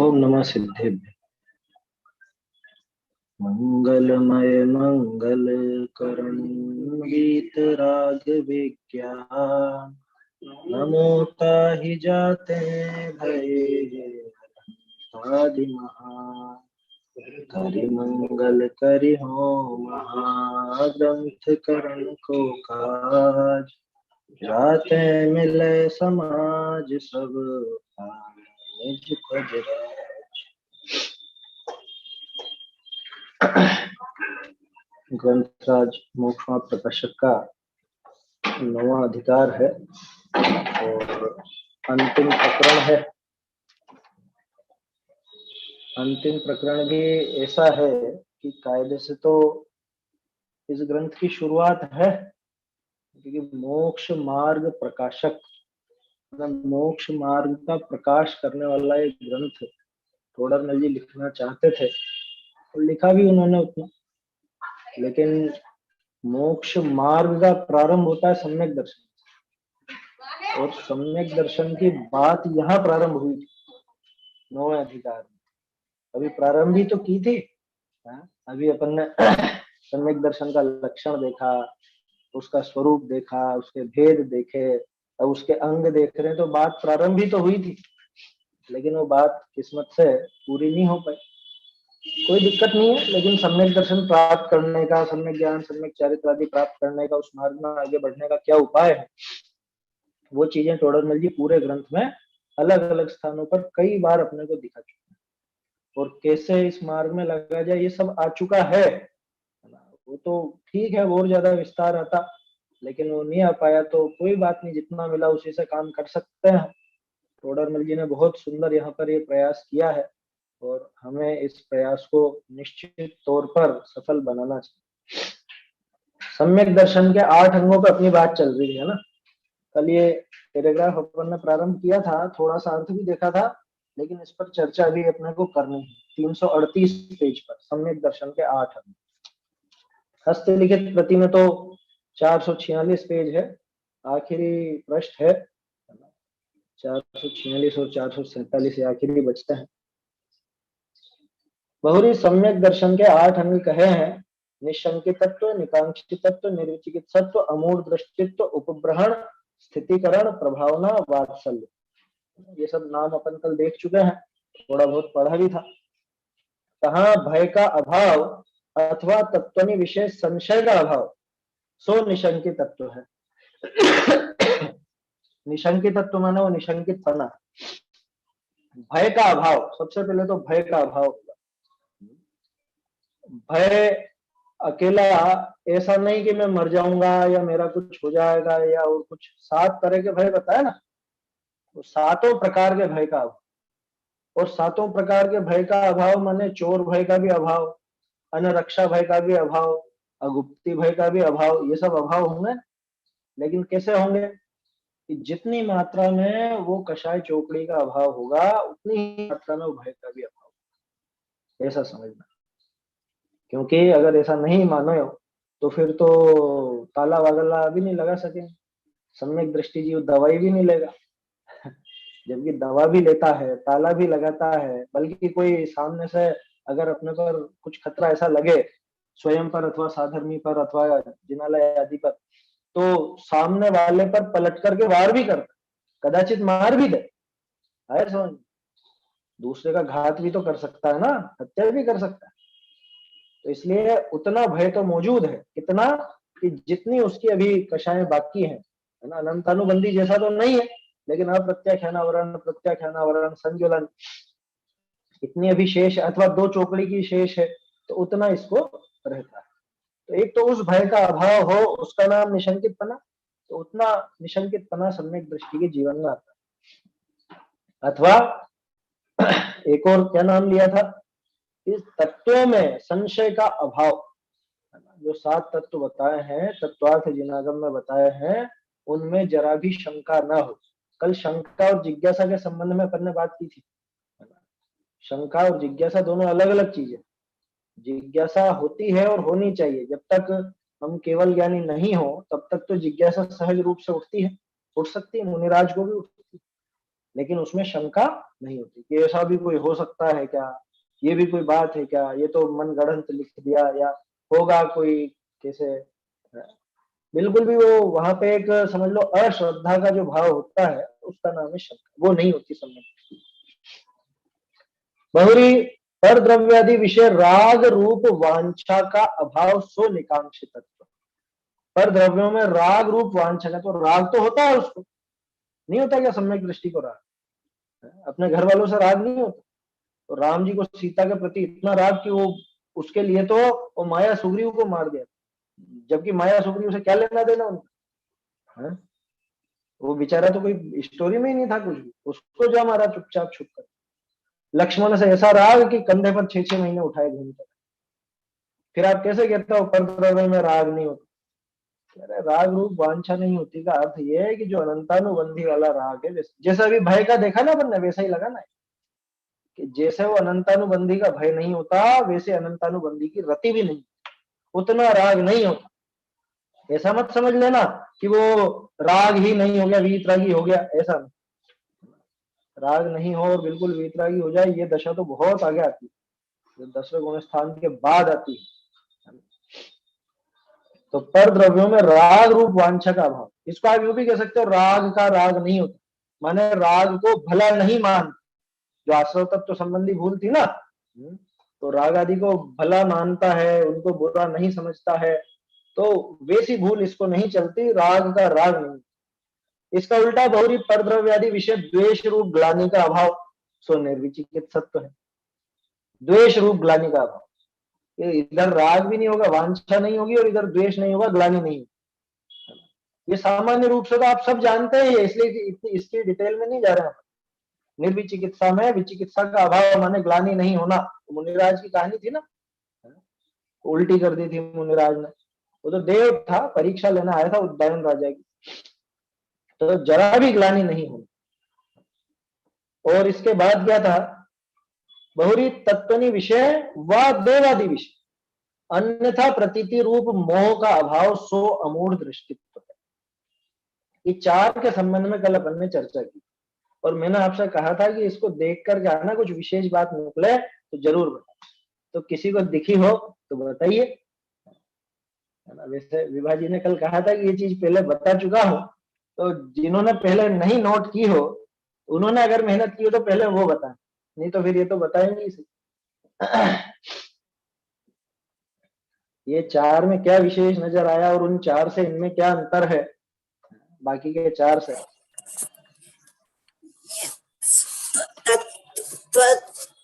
ओम नमः सिद्धेभ्य। मंगलमय मंगल करण गीत राग विज्ञान नमो ताहि जाते भये आदि महा करि मंगल करि हो महाग्रंथ करण को काज जाते मिले समाज सब निज खोज राज। ग्रंथराज मोक्षमा प्रकाशक का 9वां अधिकार है और अंतिम प्रकरण है। अंतिम प्रकरण भी ऐसा है कि कायदे से तो इस ग्रंथ की शुरुआत है, क्योंकि मोक्ष मार्ग प्रकाशक मतलब मोक्ष मार्ग का प्रकाश करने वाला एक ग्रंथ तोडरमल जी लिखना चाहते थे और लिखा भी उन्होंने उतना, लेकिन मोक्ष मार्ग का प्रारंभ होता है सम्यक दर्शन और सम्यक दर्शन की बात यहाँ प्रारंभ हुई थी 9वें अधिकार में। अभी प्रारंभ ही तो की थी। अभी अपन ने सम्यक दर्शन का लक्षण देखा, उसका स्वरूप देखा, उसके भेद देखे, अब उसके अंग देख रहे हैं, तो बात प्रारंभ ही तो हुई थी, लेकिन वो बात किस्मत से पूरी नहीं हो पाई। कोई दिक्कत नहीं है, लेकिन सम्यक दर्शन प्राप्त करने का, सम्यक ज्ञान, सम्यक चरित्र आदि प्राप्त करने का, उस मार्ग में आगे बढ़ने का क्या उपाय है, वो चीजें तोडरमल जी पूरे ग्रंथ में अलग अलग स्थानों पर कई बार अपने को दिखा चुके हैं। और कैसे इस मार्ग में लगा जाए ये सब आ चुका है। वो तो ठीक है, और ज्यादा विस्तार आता, लेकिन वो नहीं आ पाया तो कोई बात नहीं, जितना मिला उसी से काम कर सकते हैं। तोडरमल जी ने बहुत सुंदर यहाँ पर ये प्रयास किया है और हमें इस प्रयास को निश्चित तौर पर सफल बनाना चाहिए। सम्यक दर्शन के 8 अंगों पर अपनी बात चल रही है ना। कल ये पैराग्राफ अपन ने प्रारंभ किया था, थोड़ा सा अर्थ भी देखा था, लेकिन इस पर चर्चा अभी अपने को करनी है। 338 पेज पर सम्यक दर्शन के 8 अंग। हस्तलिखित प्रति में तो 446 पेज है, आखिरी पृष्ठ है 446 और 447 आखिरी बचते हैं। बहुरी सम्यक दर्शन के 8 अंग कहे हैं। निशंकितत्व, निकांक्षितत्व, निर्विचिकित्सत्व, अमूढ़ दृष्टित्व, उपग्रहण, स्थितिकरण, प्रभावना, वात्सल्य। ये सब नाम अपन कल देख चुके हैं, थोड़ा बहुत पढ़ा भी था। कहाँ भय का अभाव अथवा तत्वनि विशेष संशय का अभाव सो निशंकित तत्व है। निशंकित तत्व माने वो निशंकित पना, भय का अभाव। सबसे पहले तो भय का अभाव होगा। भय अकेला ऐसा नहीं कि मैं मर जाऊंगा या मेरा कुछ हो जाएगा या और कुछ, 7 तरह के भय बताए ना, तो 7 प्रकार के भय का अभाव। और 7 प्रकार के भय का अभाव माने चोर भय का भी अभाव, अनरक्षा भय का भी अभाव, अगुप्ती भय का भी अभाव। ये सब अभाव होंगे, लेकिन कैसे होंगे कि जितनी मात्रा में वो कषाय चौकड़ी का अभाव होगा उतनी ही मात्रा में वो भय का भी अभाव, ऐसा समझना। क्योंकि अगर ऐसा नहीं मानो तो फिर तो ताला वागला भी नहीं लगा सकेंगे, सम्यक दृष्टि जी दवाई भी नहीं लेगा। जबकि दवा भी लेता है, ताला भी लगाता है, बल्कि कोई सामने से अगर अपने पर कुछ खतरा ऐसा लगे स्वयं पर अथवा साधर्मी पर अथवा जिनालय आदि पर, तो सामने वाले पर पलट करके वार भी करता, कदाचित मार भी दे। है समझ, दूसरे का घात भी तो कर सकता है ना, हत्या भी कर सकता है। तो इसलिए उतना भय तो मौजूद है, कितना कि जितनी उसकी अभी कषाएं बाकी हैं, है ना। अनंतानुबंधी जैसा तो नहीं है, लेकिन अप्रत्याख्यानावरण, प्रत्याख्यानावरण, संज्वलन इतनी अभी शेष अथवा 2 चौकड़ी की शेष है, तो उतना इसको रहता है। तो एक तो उस भय का अभाव हो, उसका नाम निशंकित पना, तो उतना निशंकित पना सम्यक दृष्टि के जीवन में आता है। अथवा एक और क्या नाम लिया था, इस तत्वों में संशय का अभाव। जो 7 तत्व बताए हैं, तत्वार्थ जिनागम में बताए हैं, उनमें जरा भी शंका ना हो। कल शंका और जिज्ञासा के संबंध में अपन ने बात की थी। शंका और जिज्ञासा दोनों अलग अलग चीजें। जिज्ञासा होती है और होनी चाहिए। जब तक हम केवल ज्ञानी नहीं हो तब तक तो जिज्ञासा सहज रूप से उठती है, उठ सकती है, मुनिराज को भी उठती है। लेकिन उसमें शंका नहीं होती कि ऐसा भी कोई हो सकता है क्या, ये भी कोई बात है क्या, ये तो मनगढ़ंत लिख दिया या होगा कोई कैसे। बिल्कुल भी वो वहां पे एक समझ लो अश्रद्धा का जो भाव होता है उसका नाम है शंका, वो नहीं होती सम्यक दृष्टि। बहुरी पर द्रव्यादि विषय राग रूप वांछा का अभाव सो निकांक्षित तत्व। पर द्रव्यों में राग रूप वांछा का, तो राग तो होता है उसको, नहीं होता क्या सम्यक दृष्टि को राग? अपने घर वालों से राग नहीं होता? तो राम जी को सीता के प्रति इतना राग कि वो उसके लिए तो वो माया सुग्रीव को मार दिया, जबकि माया सुग्रीव से क्या लेना देना उनका है? वो बेचारा तो कोई स्टोरी में ही नहीं था कुछ भी, उसको जो मारा चुपचाप छुप कर। लक्ष्मण से ऐसा राग कि कंधे पर 6-6 महीने उठाए घूमते। फिर आप कैसे कहते हो पर द्रव्य में राग नहीं होता? अरे राग रूप वांछा नहीं होती का अर्थ ये है कि जो अनंतानुबंधी वाला राग है, जैसे अभी भय का देखा ना अपन ने, वैसा ही लगा ना कि जैसे वो अनंतानुबंधी का भय नहीं होता वैसे अनंतानुबंधी की रति भी नहीं, उतना राग नहीं होता। ऐसा मत समझ लेना कि वो राग ही नहीं हो गया वीतरागी हो गया, ऐसा नहीं। राग नहीं हो और बिल्कुल वीतरागी हो जाए ये दशा तो बहुत आगे आती है, जो 10वें गुण स्थान के बाद आती है। तो पर द्रव्यों में राग रूप वांछा का अभाव, इसको आप यूं भी कह सकते हो राग का राग नहीं होता, माने राग को भला नहीं मान, जो आश्रव तत्व संबंधी भूल थी ना, तो राग आदि को भला मानता है, उनको बुरा नहीं समझता है, तो वैसी भूल इसको नहीं चलती, राग का राग नहीं। इसका उल्टा बहुरी पर द्रव्यादि विषय द्वेष रूप ग्लानि का अभाव सो निर्विचिकित्सत्व है। द्वेष रूप ग्लानि का अभाव, इधर राग भी नहीं होगा, वांछा नहीं होगी, और इधर द्वेष नहीं होगा, ग्लानि नहीं। ये सामान्य रूप से तो आप सब जानते हैं, इसलिए इसकी डिटेल में नहीं जा रहे हैं। निर्विचिकित्सा में विचिकित्सा का अभाव माने ग्लानि नहीं होना। मुनिराज की कहानी थी ना, उल्टी कर दी थी मुनिराज ने, वो तो देव था, परीक्षा लेना आया था उद्यान राजा की, तो जरा भी ग्लानि नहीं होनी। और इसके बाद क्या था, बहुरी तत्वनि विषय व देवादि विषय अन्यथा प्रतीति रूप मोह का अभाव सो अमूढ़ दृष्टित्व है। ये चार के संबंध में कल अपन ने चर्चा की, और मैंने आपसे कहा था कि इसको देख कर जाना, कुछ विशेष बात निकले तो जरूर बताए, तो किसी को दिखी हो तो बताइए। वैसे विभा जी ने कल कहा था कि ये चीज पहले बता चुका हूं, तो जिन्होंने पहले नहीं नोट की हो उन्होंने अगर मेहनत की हो तो पहले वो बताएं, नहीं तो फिर ये तो बताएंगे इसे। ये चार में क्या विशेष नजर आया और उन चार से इनमें क्या अंतर है बाकी के चार से?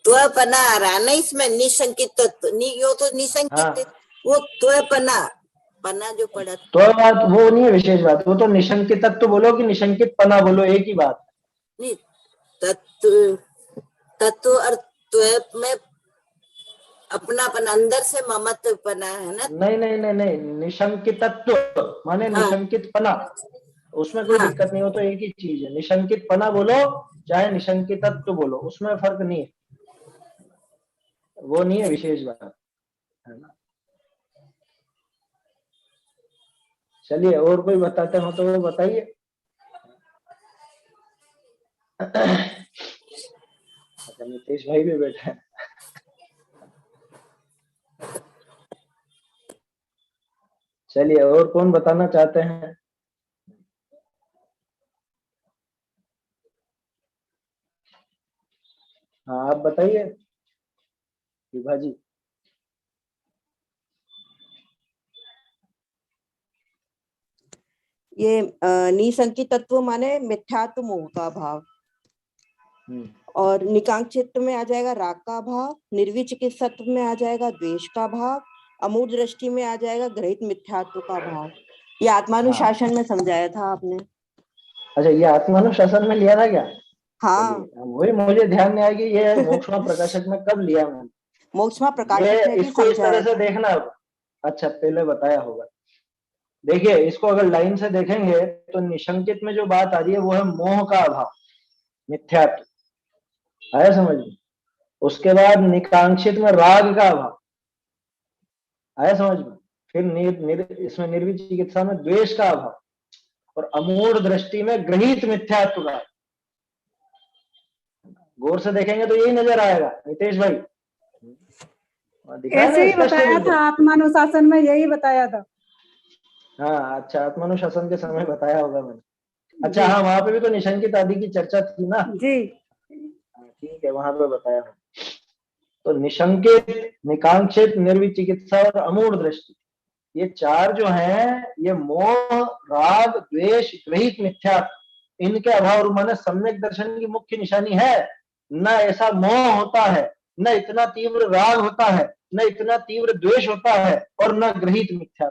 त्वपना आ रहा ना इसमें, निशंकित तत्व, यो तो निशंकित। हाँ। वो त्वपना पना जो पड़ा, तो बात वो नहीं है विशेष बात, वो तो निशंकित तत्व बोलो कि निशंकित पना बोलो, एक ही बात नहीं। तत्व और त्व में अपनापन, अंदर से ममत्व पना है ना। नहीं नहीं नहीं नहीं, निशंकित तत्व माने निशंकित पना, उसमें कोई दिक्कत नहीं हो, तो एक ही चीज है। निशंकित पना बोलो चाहे निशंकित तत्व बोलो, उसमें फर्क नहीं है, वो नहीं है विशेष बात, है ना। चलिए और कोई बताते हो तो वो बताइए। अच्छा नीतीश भाई भी बैठे हैं। चलिए और कौन बताना चाहते हैं? हाँ आप बताइए विभा जी। ये निसंकित तत्व माने मिथ्यात्व मोह का भाव, और निकांक्षित में आ जाएगा राग का भाव, निर्विचिकित्सत्व में आ जाएगा द्वेष का भाव, अमूढ़ दृष्टि में आ जाएगा ग्रहित मिथ्यात्व का भाव। ये आत्मानुशासन में समझाया था आपने। अच्छा ये आत्मानुशासन में लिया था क्या? हाँ वही मुझे ध्यान नहीं आया कि ये मोक्षमा प्रकाशक में कब लिया मैंने। मोक्षमा प्रकाशक में इसको इस तरह से देखना होगा। अच्छा पहले बताया होगा। देखिए इसको अगर लाइन से देखेंगे तो निशंकित में जो बात आ रही है वो है मोह का अभाव, मिथ्यात्व आया समझ में। उसके बाद निकांक्षित में राग का अभाव आया समझ में। फिर इसमें निर्विचिकित्सा में द्वेष का अभाव, और अमूढ़ दृष्टि में ग्रहित मिथ्यात्व का। गौर से देखेंगे तो यही नजर आएगा नितेश भाई। ऐसे ही बताया था आत्मानुशासन में, यही बताया था। हाँ अच्छा, आत्मानुशासन के समय बताया होगा मैंने। अच्छा हाँ, वहां पे भी तो निशंकित आदि की चर्चा थी ना जी। ठीक है, वहां पे बताया। तो निशंकित, निकांक्षित, निर्विचिकित्सा और अमूढ़ दृष्टि, ये चार जो हैं ये मोह, राग, द्वेष, गृहीत मिथ्या, इनके अभाव माने सम्यक दर्शन की मुख्य निशानी है। न ऐसा मोह होता है, न इतना तीव्र राग होता है, न इतना तीव्र द्वेष होता है, और न गृहीत मिथ्या।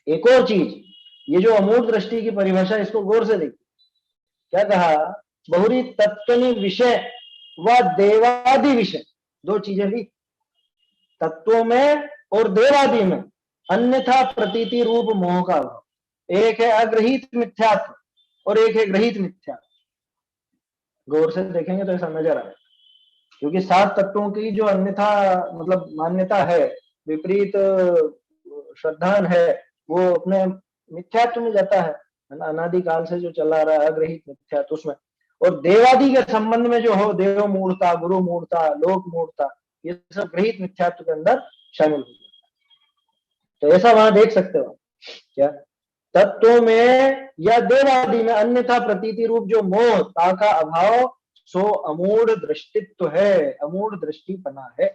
एक और चीज, ये जो अमूढ़ दृष्टि की परिभाषा, इसको गौर से देखिए। क्या कहा? बहुरी तत्वनि विषय व देवादि विषय, दो चीजें ली, तत्वों में और देवादि में अन्यथा प्रतीति रूप मोह का अभाव। एक है अग्रहित मिथ्यात्व और एक है ग्रहित मिथ्यात्व। गौर से देखेंगे तो ऐसा नजर आए, क्योंकि सात तत्वों की जो अन्यथा मतलब मान्यता है, विपरीत श्रद्धान है, वो अपने मिथ्यात्व में जाता है ना, अनादिकाल से जो चला रहा है अग्रहित मिथ्यात्व उसमें। और देवादि के संबंध में जो हो, देव मूर्ता, गुरु मूर्ता, लोक मूर्ता, ये सब ग्रहित मिथ्यात्व के अंदर शामिल हो जाता है। तो ऐसा वहां देख सकते हो क्या? तत्वों में या देवादि में अन्यथा प्रतीति रूप जो मोह, ता का अभाव, सो अमूढ़ दृष्टित्व है, अमूढ़ दृष्टिपना है।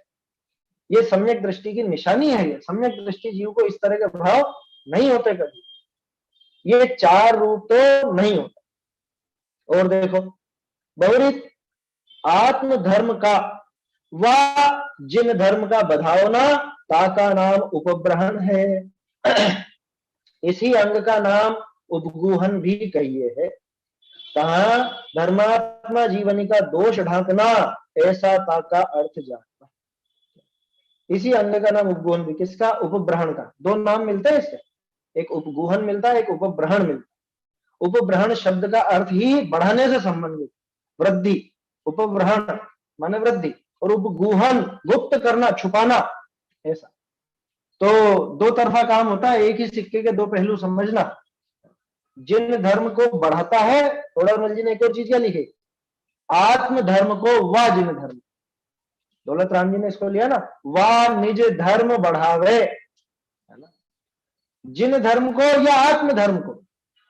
ये सम्यक दृष्टि की निशानी है। ये सम्यक दृष्टि जीव को इस तरह के भाव नहीं होते कभी, ये चार रूप तो नहीं होता। और देखो, बहुरित आत्म धर्म का व जिन धर्म का बधावना, ताका नाम उपब्रहण है। इसी अंग का नाम उपगूहन भी कहिए है। कहा? धर्मात्मा जीवनी का दोष ढांकना, ऐसा ताका अर्थ जानना। इसी अंग का नाम उपगूहन भी, किसका? उपब्रहण का। दो नाम मिलते हैं इससे, एक उपगूहन मिलता है, एक उपब्रहण मिलता है। उपब्रहण शब्द का अर्थ ही बढ़ाने से संबंधित, वृद्धि। उपब्रहण माने वृद्धि, और उपगूहन गुप्त करना, छुपाना, ऐसा। तो दो तरफा काम होता है, एक ही सिक्के के दो पहलू समझना। जिन धर्म को बढ़ाता है, थोड़ा जी ने एक और चीज क्या लिखी? आत्म धर्म को व जिन धर्म, दौलत राम जी ने इसको लिया ना, व निज धर्म बढ़ावे, है ना। जिन धर्म को या आत्म धर्म को,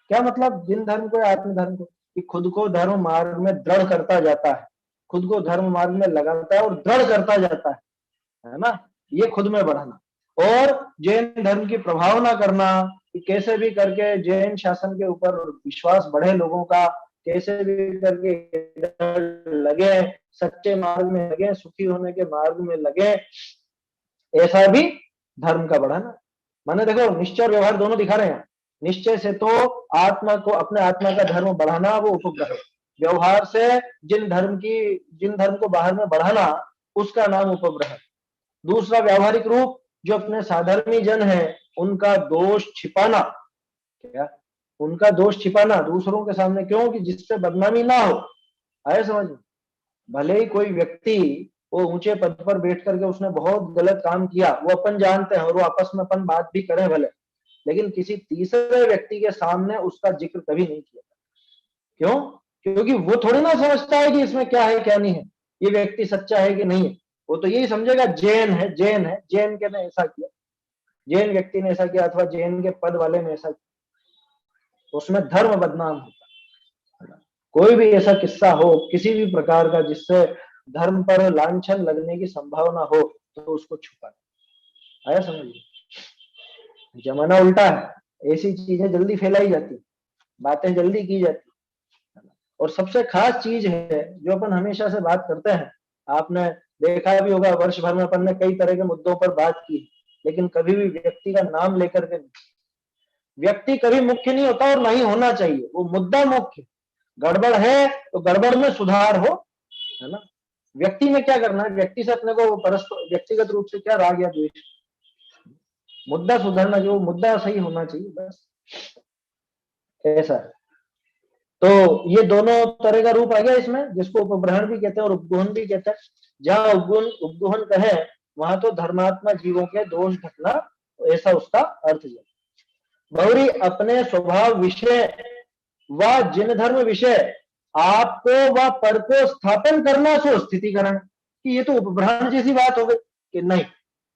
क्या मतलब? जिन धर्म को या आत्म धर्म को, कि खुद को धर्म मार्ग में दृढ़ करता जाता है, खुद को धर्म मार्ग में लगाता है और दृढ़ करता जाता है ना, ये खुद में बढ़ाना। और जैन धर्म की प्रभावना करना, कि कैसे भी करके जैन शासन के ऊपर विश्वास बढ़े लोगों का, कैसे भी करके लगे, सच्चे मार्ग में लगे, सुखी होने के मार्ग में लगे, ऐसा भी धर्म का बढ़ाना। माने देखो, निश्चय और व्यवहार दोनों दिखा रहे हैं। निश्चय से तो आत्मा को, अपने आत्मा का धर्म बढ़ाना, वो उपग्रह। व्यवहार से जिन धर्म को बाहर में बढ़ाना, उसका नाम उपग्रह। दूसरा व्यावहारिक रूप, जो अपने साधर्मी जन है उनका दोष छिपाना। क्या? उनका दोष छिपाना दूसरों के सामने, क्यों? कि जिससे बदनामी ना हो। आए समझ में? भले ही कोई व्यक्ति वो ऊंचे पद पर बैठ करके उसने बहुत गलत काम किया, वो अपन जानते हैं, और वो आपस में अपन बात भी करें भले, लेकिन किसी तीसरे व्यक्ति के सामने उसका जिक्र कभी नहीं किया। क्यों? क्योंकि वो थोड़ी ना समझता है कि इसमें क्या है क्या नहीं है, ये व्यक्ति सच्चा है कि नहीं है। वो तो यही समझेगा जैन है, जैन है, जैन के ने ऐसा किया, जैन व्यक्ति ने ऐसा किया, अथवा जैन के पद वाले ने ऐसा किया, तो उसमें धर्म बदनाम होता है। कोई भी ऐसा किस्सा हो किसी भी प्रकार का जिससे धर्म पर लांछन लगने की संभावना हो, तो उसको छुपाना। आया समझिए? जमाना उल्टा है, ऐसी चीजें जल्दी फैलाई जाती, बातें जल्दी की जाती। और सबसे खास चीज है जो अपन हमेशा से बात करते हैं, आपने देखा भी होगा, वर्ष भर में अपन ने कई तरह के मुद्दों पर बात की, लेकिन कभी भी व्यक्ति का नाम लेकर के नहीं। व्यक्ति कभी मुख्य नहीं होता और नहीं होना चाहिए, वो मुद्दा मुख्य। गड़बड़ है तो गड़बड़ में सुधार हो, है ना। व्यक्ति में क्या करना है? व्यक्ति से अपने को परस्पर व्यक्तिगत रूप से क्या राग या द्वेष? मुद्दा सुधारना, जो मुद्दा सही होना चाहिए, बस ऐसा है। तो ये दोनों तरह का रूप आ गया इसमें, जिसको उपग्रहण भी कहते हैं और उपगूहन भी कहते हैं। जहां उपगूहन कहे वहां तो धर्मात्मा जीवों के दोष ढकना, ऐसा उसका अर्थ है। बहुरी अपने स्वभाव विषय व जिन धर्म विषय आपको वह पर को स्थापन करना सो स्थितिकरण। कि ये तो उपब्रहण जैसी बात हो गई कि नहीं,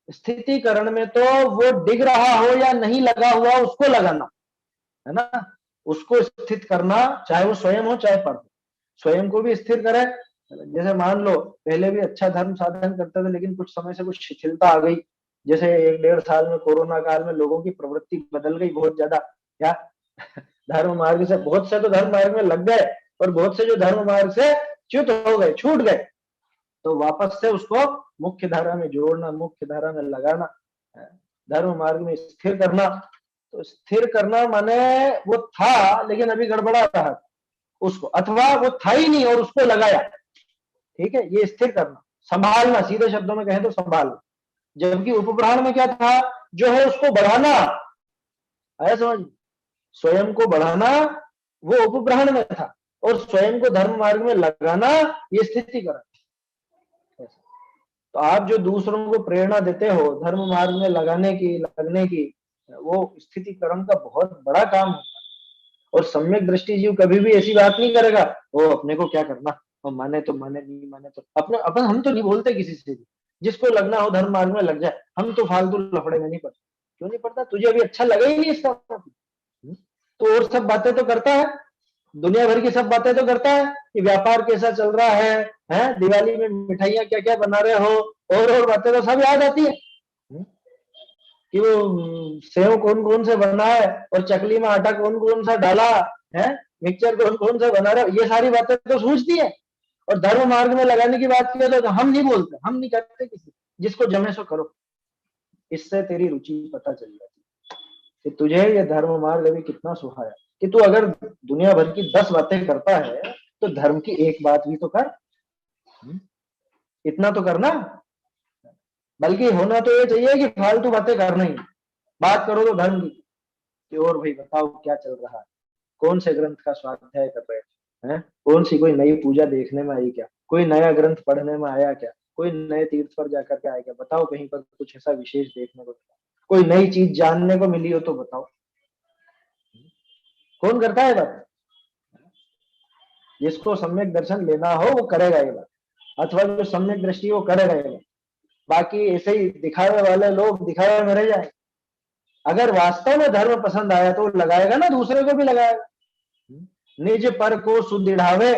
स्थितिकरण में तो वो डिग रहा हो या नहीं लगा हुआ उसको लगाना है ना, उसको स्थित करना, चाहे वो स्वयं हो चाहे पर हो, स्वयं को भी स्थिर करे। जैसे मान लो पहले भी अच्छा धर्म साधन करते थे, लेकिन कुछ समय से कुछ शिथिलता आ गई, जैसे 1-1.5 साल में कोरोना काल में लोगों की प्रवृत्ति बदल गई बहुत ज्यादा। क्या धर्म मार्ग से बहुत से तो धर्म मार्ग में लग गए, और बहुत से जो धर्म मार्ग से च्युत हो गए, छूट गए, तो वापस से उसको मुख्य धारा में जोड़ना, मुख्य धारा में लगाना, धर्म मार्ग में स्थिर करना। तो स्थिर करना माने वो था लेकिन अभी गड़बड़ा रहा उसको, अथवा वो था ही नहीं और उसको लगाया, ठीक है, ये स्थिर करना, संभालना, सीधे शब्दों में कहें तो संभालना। जबकि उपब्रहण में क्या था, जो है उसको बढ़ाना, आया समझ, स्वयं को बढ़ाना वो उपब्रहण में था, और स्वयं को धर्म मार्ग में लगाना ये स्थितिकरण। तो आप जो दूसरों को प्रेरणा देते हो धर्म मार्ग में लगाने की, लगने की, वो स्थितिकरण का बहुत बड़ा काम होता है। और सम्यक दृष्टि जीव कभी भी ऐसी बात नहीं करेगा वो अपने को क्या करना, और माने तो माने, नहीं माने तो अपने अपन, हम तो नहीं बोलते किसी से भी, जिसको लगना हो धर्म मार्ग में लग जाए, हम तो फालतू लफड़े में नहीं पड़ते। क्यों नहीं पड़ता, तुझे अभी अच्छा लगा ही नहीं इसका, तो और सब बातें तो करता है, दुनिया भर की सब बातें तो करता है कि व्यापार कैसा चल रहा है, दिवाली में मिठाइयाँ क्या क्या बना रहे हो, और बातें तो सब याद आती है कि वो सेव कौन कौन से बना है, और चकली में आटा कौन कौन सा डाला है, मिक्सचर कौन कौन सा बना रहा है, ये सारी बातें तो सूझती है। और धर्म मार्ग में लगाने की बात की तो हम नहीं बोलते, हम नहीं करते किसी, जिसको जमे सो करो। इससे तेरी रुचि पता चल जाती है कि तुझे ये धर्म मार्ग अभी कितना सुहाया, कि तू अगर दुनिया भर की 10 बातें करता है तो धर्म की एक बात भी तो कर, इतना तो करना। बल्कि होना तो ये चाहिए कि फालतू बातें करना ही, बात करो तो धर्म की, कि और भाई बताओ क्या चल रहा है, कौन से ग्रंथ का स्वाध्याय कर रहे हैं, कौन सी कोई नई पूजा देखने में आई क्या, कोई नया ग्रंथ पढ़ने में आया क्या, कोई नए तीर्थ पर जाकर के आया क्या, बताओ कहीं पर कुछ ऐसा विशेष देखने को, कोई नई चीज जानने को मिली हो तो बताओ। कौन करता है बात, जिसको सम्यक दर्शन लेना हो वो करेगा ये बात, अथवा जो सम्यक दृष्टि वो करेगा ये बात। बाकी ऐसे ही दिखावे वाले लोग दिखावे में रह जाए। अगर वास्तव में धर्म पसंद आया तो लगाएगा ना, दूसरे को भी लगाएगा। निज पर को सुदृढ़ावे,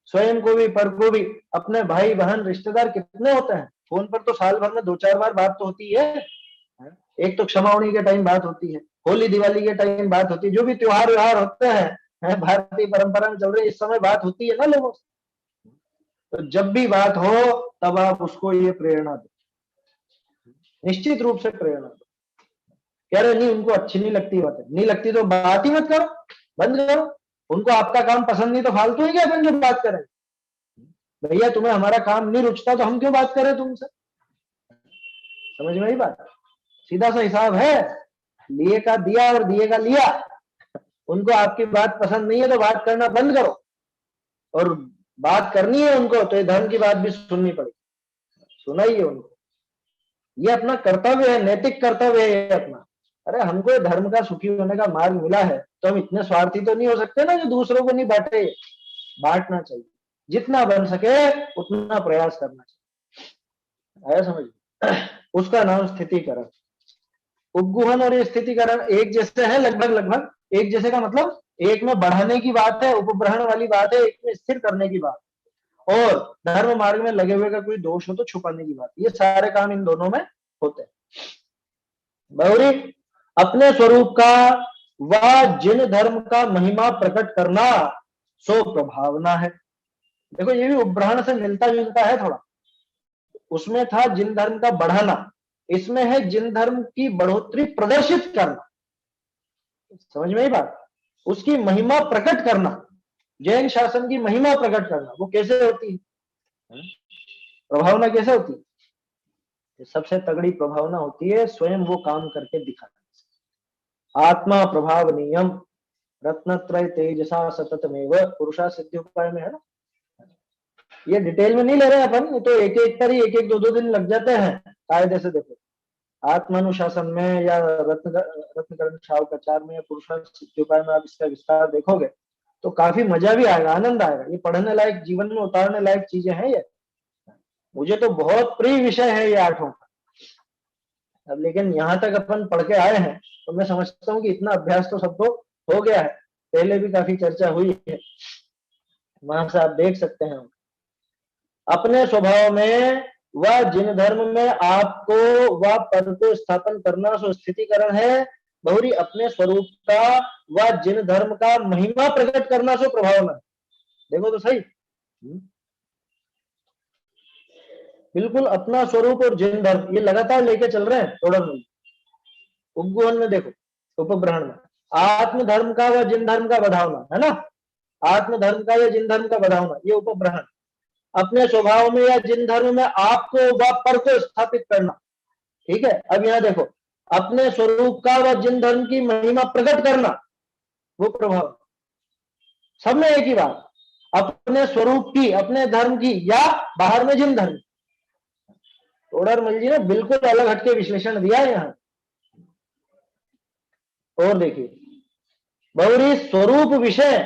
स्वयं को भी पर को भी। अपने भाई बहन रिश्तेदार कितने होते हैं, फोन पर तो साल भर में 2-4 बार बात तो होती है। एक तो क्षमावणी के टाइम बात होती है, होली दिवाली के टाइम बात होती है, जो भी त्योहार व्यवहार होते हैं भारतीय परंपरा में चल रहे, इस समय बात होती है ना लोगों से। तो जब भी बात हो तब आप उसको ये प्रेरणा दो, निश्चित रूप से प्रेरणा दो। कह रहे नहीं उनको अच्छी नहीं लगती बातें, नहीं लगती तो बात ही मत करो, बंद करो। उनको आपका काम पसंद नहीं तो फालतू ही क्या अपन जो बात करें, भैया तुम्हें हमारा काम नहीं रुचता तो हम क्यों बात करें तुमसे, समझ में आई बात, सीधा सा हिसाब है, लिए का दिया और दिए का लिया। उनको आपकी बात पसंद नहीं है तो बात करना बंद करो, और बात करनी है उनको तो ये धर्म की बात भी सुननी पड़ेगी, सुनाइए उनको, ये अपना कर्तव्य है, नैतिक कर्तव्य है ये अपना। अरे हमको धर्म का सुखी होने का मार्ग मिला है तो हम इतने स्वार्थी तो नहीं हो सकते ना जो दूसरों को नहीं बांटे। बांटना चाहिए, जितना बन सके उतना प्रयास करना चाहिए, आया समझ। उसका नाम स्थितिकरण। उपगुहन और ये स्थितिकरण एक जैसे है, लगभग लगभग एक जैसे का मतलब एक में बढ़ाने की बात है, उपब्रहण वाली बात है, एक में स्थिर करने की बात, और धर्म मार्ग में लगे हुए का कोई दोष हो तो छुपाने की बात। ये सारे काम इन दोनों में होते हैं। बहुरी अपने स्वरूप का व जिन धर्म का महिमा प्रकट करना सो प्रभावना है। देखो ये भी उपब्रहण से मिलता जुलता है थोड़ा, उसमें था जिन धर्म का बढ़ाना, इसमें है जिन धर्म की बढ़ोतरी प्रदर्शित करना, समझ में ही बात, उसकी महिमा प्रकट करना, जैन शासन की महिमा प्रकट करना। वो कैसे होती है, प्रभावना कैसे होती है, सबसे तगड़ी प्रभावना होती है स्वयं वो काम करके दिखाना। आत्मा प्रभाव नियम रत्नत्रय तेजसा सततमेव पुरुषा सिद्धि उपाय में है ना, ये डिटेल में नहीं ले रहे अपन, तो एक एक पर ही एक 2-2 दिन लग जाते हैं कायदे से। देखो आत्मानुशासन में या रत्नकरण शावकाचार में या पुरुषा सिद्धि उपाय में आप इसका विस्तार देखोगे तो काफी मजा भी आएगा, आनंद आएगा। ये पढ़ने लायक, जीवन में उतारने लायक चीजें हैं ये। मुझे तो बहुत प्रिय विषय है ये आठों का। अब लेकिन यहाँ तक अपन पढ़ के आए हैं तो मैं समझता हूँ कि इतना अभ्यास तो सबको हो गया है। पहले भी काफी चर्चा हुई है, वहां से आप देख सकते हैं। अपने स्वभाव में वह जिन धर्म में आपको वह पद को स्थापन करना सो स्थितिकरण है, बहुरी अपने स्वरूप का वह जिन धर्म का महिमा प्रकट करना सो प्रभाव में। देखो तो सही, बिल्कुल अपना स्वरूप और जिन धर्म ये लगातार लेके चल रहे हैं थोड़ा में। उपगुहन में देखो, उपग्रहण में आत्म धर्म का व जिन धर्म का बढ़ावना है ना, आत्म धर्म का या जिन धर्म का बढ़ावना, ये उपग्रहण। अपने स्वभाव में या जिन धर्म में आपको व पर को स्थापित करना, ठीक है। अब यहाँ देखो, अपने स्वरूप का व जिन धर्म की महिमा प्रकट करना, वो प्रभाव। सब में एक ही बात, अपने स्वरूप की, अपने धर्म की, या बाहर में जिन धर्म। तोडरमल जी ने बिल्कुल अलग हटके विश्लेषण दिया है यहाँ। और देखिए, बहुरी स्वरूप विषय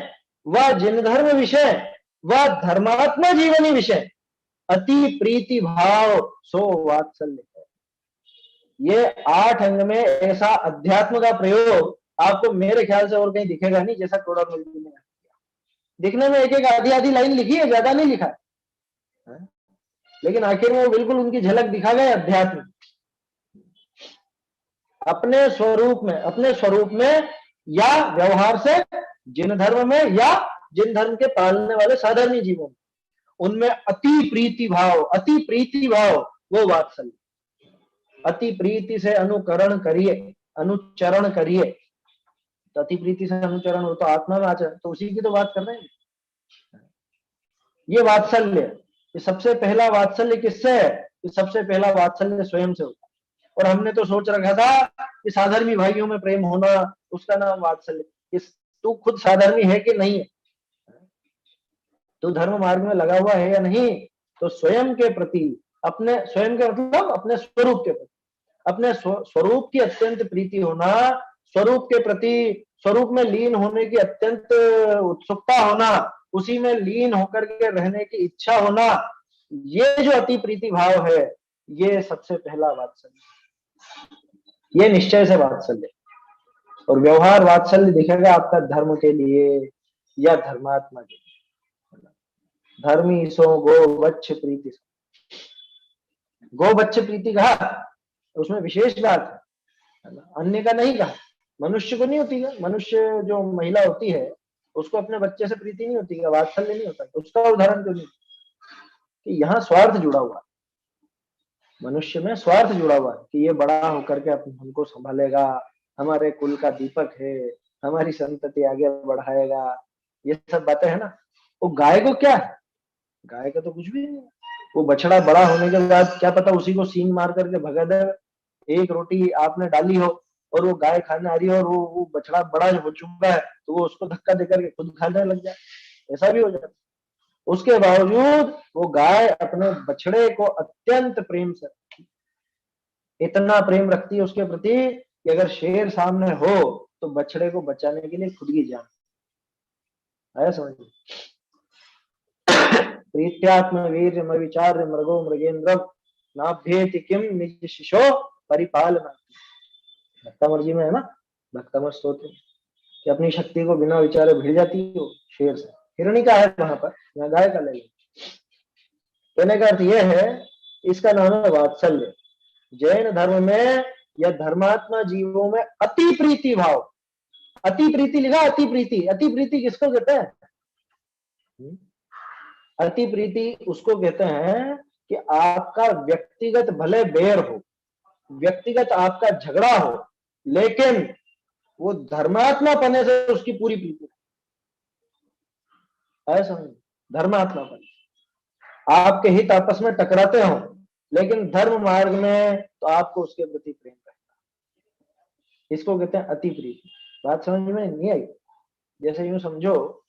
व जिन धर्म विषय व धर्मात्मा जीवनी विषय अति प्रीति भाव सो वात्सल्य है। ये 8 अंग में ऐसा अध्यात्म का प्रयोग आपको मेरे ख्याल से और कहीं दिखेगा नहीं जैसा तोडरमल जी ने किया। दिखने में एक एक आधी आधी लाइन लिखी है, ज्यादा नहीं लिखा है, लेकिन आखिर में वो बिल्कुल उनकी झलक दिखा गए अध्यात्म। अपने स्वरूप में या व्यवहार से जिन धर्म में या जिन धर्म के पालने वाले साधारण जीवों में, उनमें अति प्रीति भाव वो वात्सल्य। अति प्रीति से अनुकरण करिए, अनुचरण करिए। तो अति प्रीति से अनुचरण हो तो आत्मा में आचरण, तो उसी की तो बात कर रहे हैं। ये वात्सल्य, ये सबसे पहला वात्सल्य किससे है? ये सबसे पहला वात्सल्य स्वयं से होता है। और हमने तो सोच रखा था कि साधर्मी भाइयों में प्रेम होना उसका नाम वात्सल्य। तू खुद साधर्मी है कि नहीं है, तू धर्म मार्ग में लगा हुआ है या नहीं, तो स्वयं के प्रति, अपने स्वयं के मतलब अपने स्वरूप के प्रति, अपने स्वरूप की अत्यंत प्रीति होना, स्वरूप के प्रति, स्वरूप में लीन होने की अत्यंत उत्सुकता होना, उसी में लीन होकर के रहने की इच्छा होना, ये जो अति प्रीति भाव है, ये सबसे पहला वात्सल्य। ये निश्चय से वात्सल्य। और व्यवहार वात्सल्य दिखेगा आपका धर्म के लिए या धर्मात्मा के लिए। धर्मी सो गो वच्छ प्रीति, गो वच्छ प्रीति कहा, उसमें विशेष बात है, अन्य का नहीं कहा। मनुष्य को नहीं होती है, मनुष्य जो महिला होती है उसको अपने बच्चे से प्रीति नहीं होती है, वात्सल्य नहीं होता, उसका उदाहरण क्यों नहीं? कि यहाँ स्वार्थ जुड़ा हुआ है, मनुष्य में स्वार्थ जुड़ा हुआ है कि ये बड़ा होकर के हमको संभालेगा, हमारे कुल का दीपक है, हमारी संतति आगे बढ़ाएगा, ये सब बातें है ना। वो गाय को क्या है, गाय का तो कुछ भी नहीं। वो बछड़ा बड़ा होने के बाद क्या पता उसी को सींग मार करके भगा दे। एक रोटी आपने डाली हो और वो गाय खाने आ रही है और वो बछड़ा बड़ा हो चुका है तो वो उसको धक्का देकर के खुद खाने लग जाए, ऐसा भी हो जाता है। उसके बावजूद वो गाय अपने बछड़े को अत्यंत प्रेम से, इतना प्रेम रखती है उसके प्रति कि अगर शेर सामने हो तो बछड़े को बचाने के लिए खुद की जान आया, समझिए। प्रीत्यात्म वीर विचार मृगो मृगेन्द्र नाभ्येति किम निज शिशो परिपालना, भक्तमर जी में है ना, भक्तमर स्तोत्र, कि अपनी शक्ति को बिना विचारे भिड़ जाती हो शेर से। हिरणी का है वहां पर, यहाँ गाय का ले लो। कहने का अर्थ यह है, इसका नाम है वात्सल्य। जैन धर्म में या धर्मात्मा जीवों में अति प्रीति भाव, अति प्रीति लिखा, अति प्रीति। अति प्रीति किसको कहते हैं? अति प्रीति उसको कहते हैं कि आपका व्यक्तिगत भले बैर हो, व्यक्तिगत आपका झगड़ा हो, लेकिन वो धर्मात्मा पने से उसकी पूरी प्रीति है, समझ। धर्मात्मा पने, आपके हित आपस में टकराते हो लेकिन धर्म मार्ग में तो आपको उसके प्रति प्रेम रहता है, इसको कहते हैं अति प्रीति। बात समझ में नहीं आई? जैसे यूं समझो,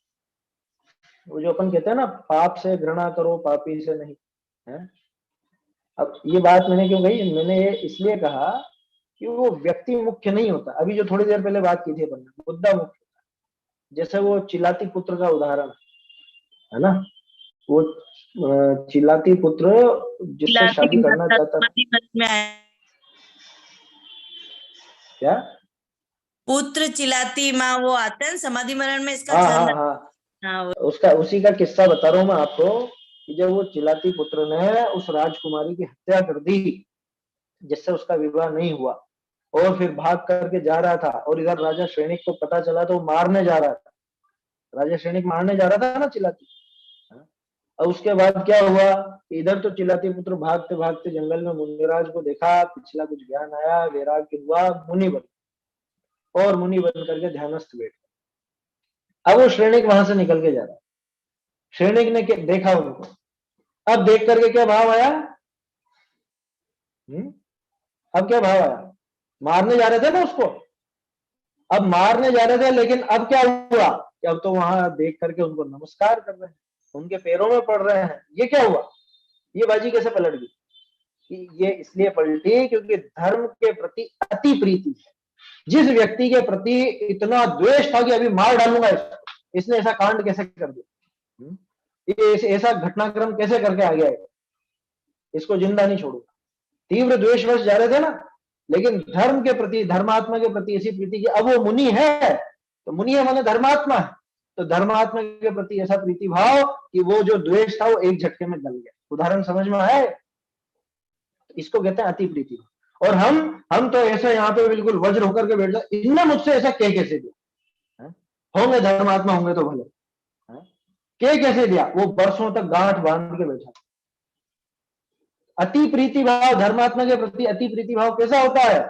वो जो अपन कहते हैं ना, पाप से घृणा करो पापी से नहीं, है? अब ये बात मैंने क्यों कही? मैंने ये इसलिए कहा कि वो व्यक्ति मुख्य नहीं होता। अभी जो थोड़ी देर पहले बात की थी अपन ने, मुद्दा मुख्य होता है। जैसे वो चिलाती पुत्र का उदाहरण है ना, वो चिलाती पुत्र जिससे शादी करना चाहता था, क्या पुत्र चिलाती माँ वो आता है समाधि मरण में इसका हाँ हाँ हाँ, उसका उसी का किस्सा बता रहा हूँ मैं आपको कि जब वो चिलाती पुत्र ने उस राजकुमारी की हत्या कर दी जिससे उसका विवाह नहीं हुआ और फिर भाग करके जा रहा था, और इधर राजा श्रेणिक को पता चला तो मारने जा रहा था, राजा श्रेणिक मारने जा रहा था ना चिलाती। और उसके बाद क्या हुआ, इधर तो चिलाती पुत्र भागते भागते जंगल में मुनिराज को देखा, पिछला कुछ ज्ञान आया, वैराग्य हुआ, मुनि बन, और मुनि बन करके ध्यानस्थ बैठ। अब वो श्रेणिक वहां से निकल के जा रहा है, श्रेणिक ने देखा उनको, अब देख करके क्या भाव आया, अब क्या भाव आया, मारने जा रहे थे ना उसको, अब मारने जा रहे थे, लेकिन अब क्या हुआ कि अब तो वहां देख करके उनको नमस्कार कर रहे हैं, उनके पैरों में पड़ रहे हैं। ये क्या हुआ, ये बाजी कैसे पलट गई, कि ये इसलिए पलटी क्योंकि धर्म के प्रति अति प्रीति है। जिस व्यक्ति के प्रति इतना द्वेष था कि अभी मार डालूंगा इसको, इसने ऐसा कांड कैसे कर दिया, ये ऐसा घटनाक्रम कैसे करके आ गया, इसको जिंदा नहीं छोड़ूंगा। तीव्र द्वेषवश जा रहे थे ना, लेकिन धर्म के प्रति, धर्मात्मा के प्रति ऐसी प्रीति कि अब वो मुनि है, तो मुनि है माने धर्मात्मा है, तो धर्मात्मा के प्रति ऐसा प्रीति भाव कि वो जो द्वेष था वो एक झटके में गल गया। उदाहरण समझ में आए, इसको कहते हैं अति प्रीति। और हम तो ऐसे यहाँ पे बिल्कुल वज्र होकर के बैठ जाए, इनने मुझसे ऐसा कह कैसे दिया, होंगे धर्मात्मा होंगे तो भले, कह कैसे दिया, वो वर्षों तक गांठ बांध के बैठा। अति प्रीति भाव, धर्मात्मा के प्रति अति प्रीति भाव कैसा होता है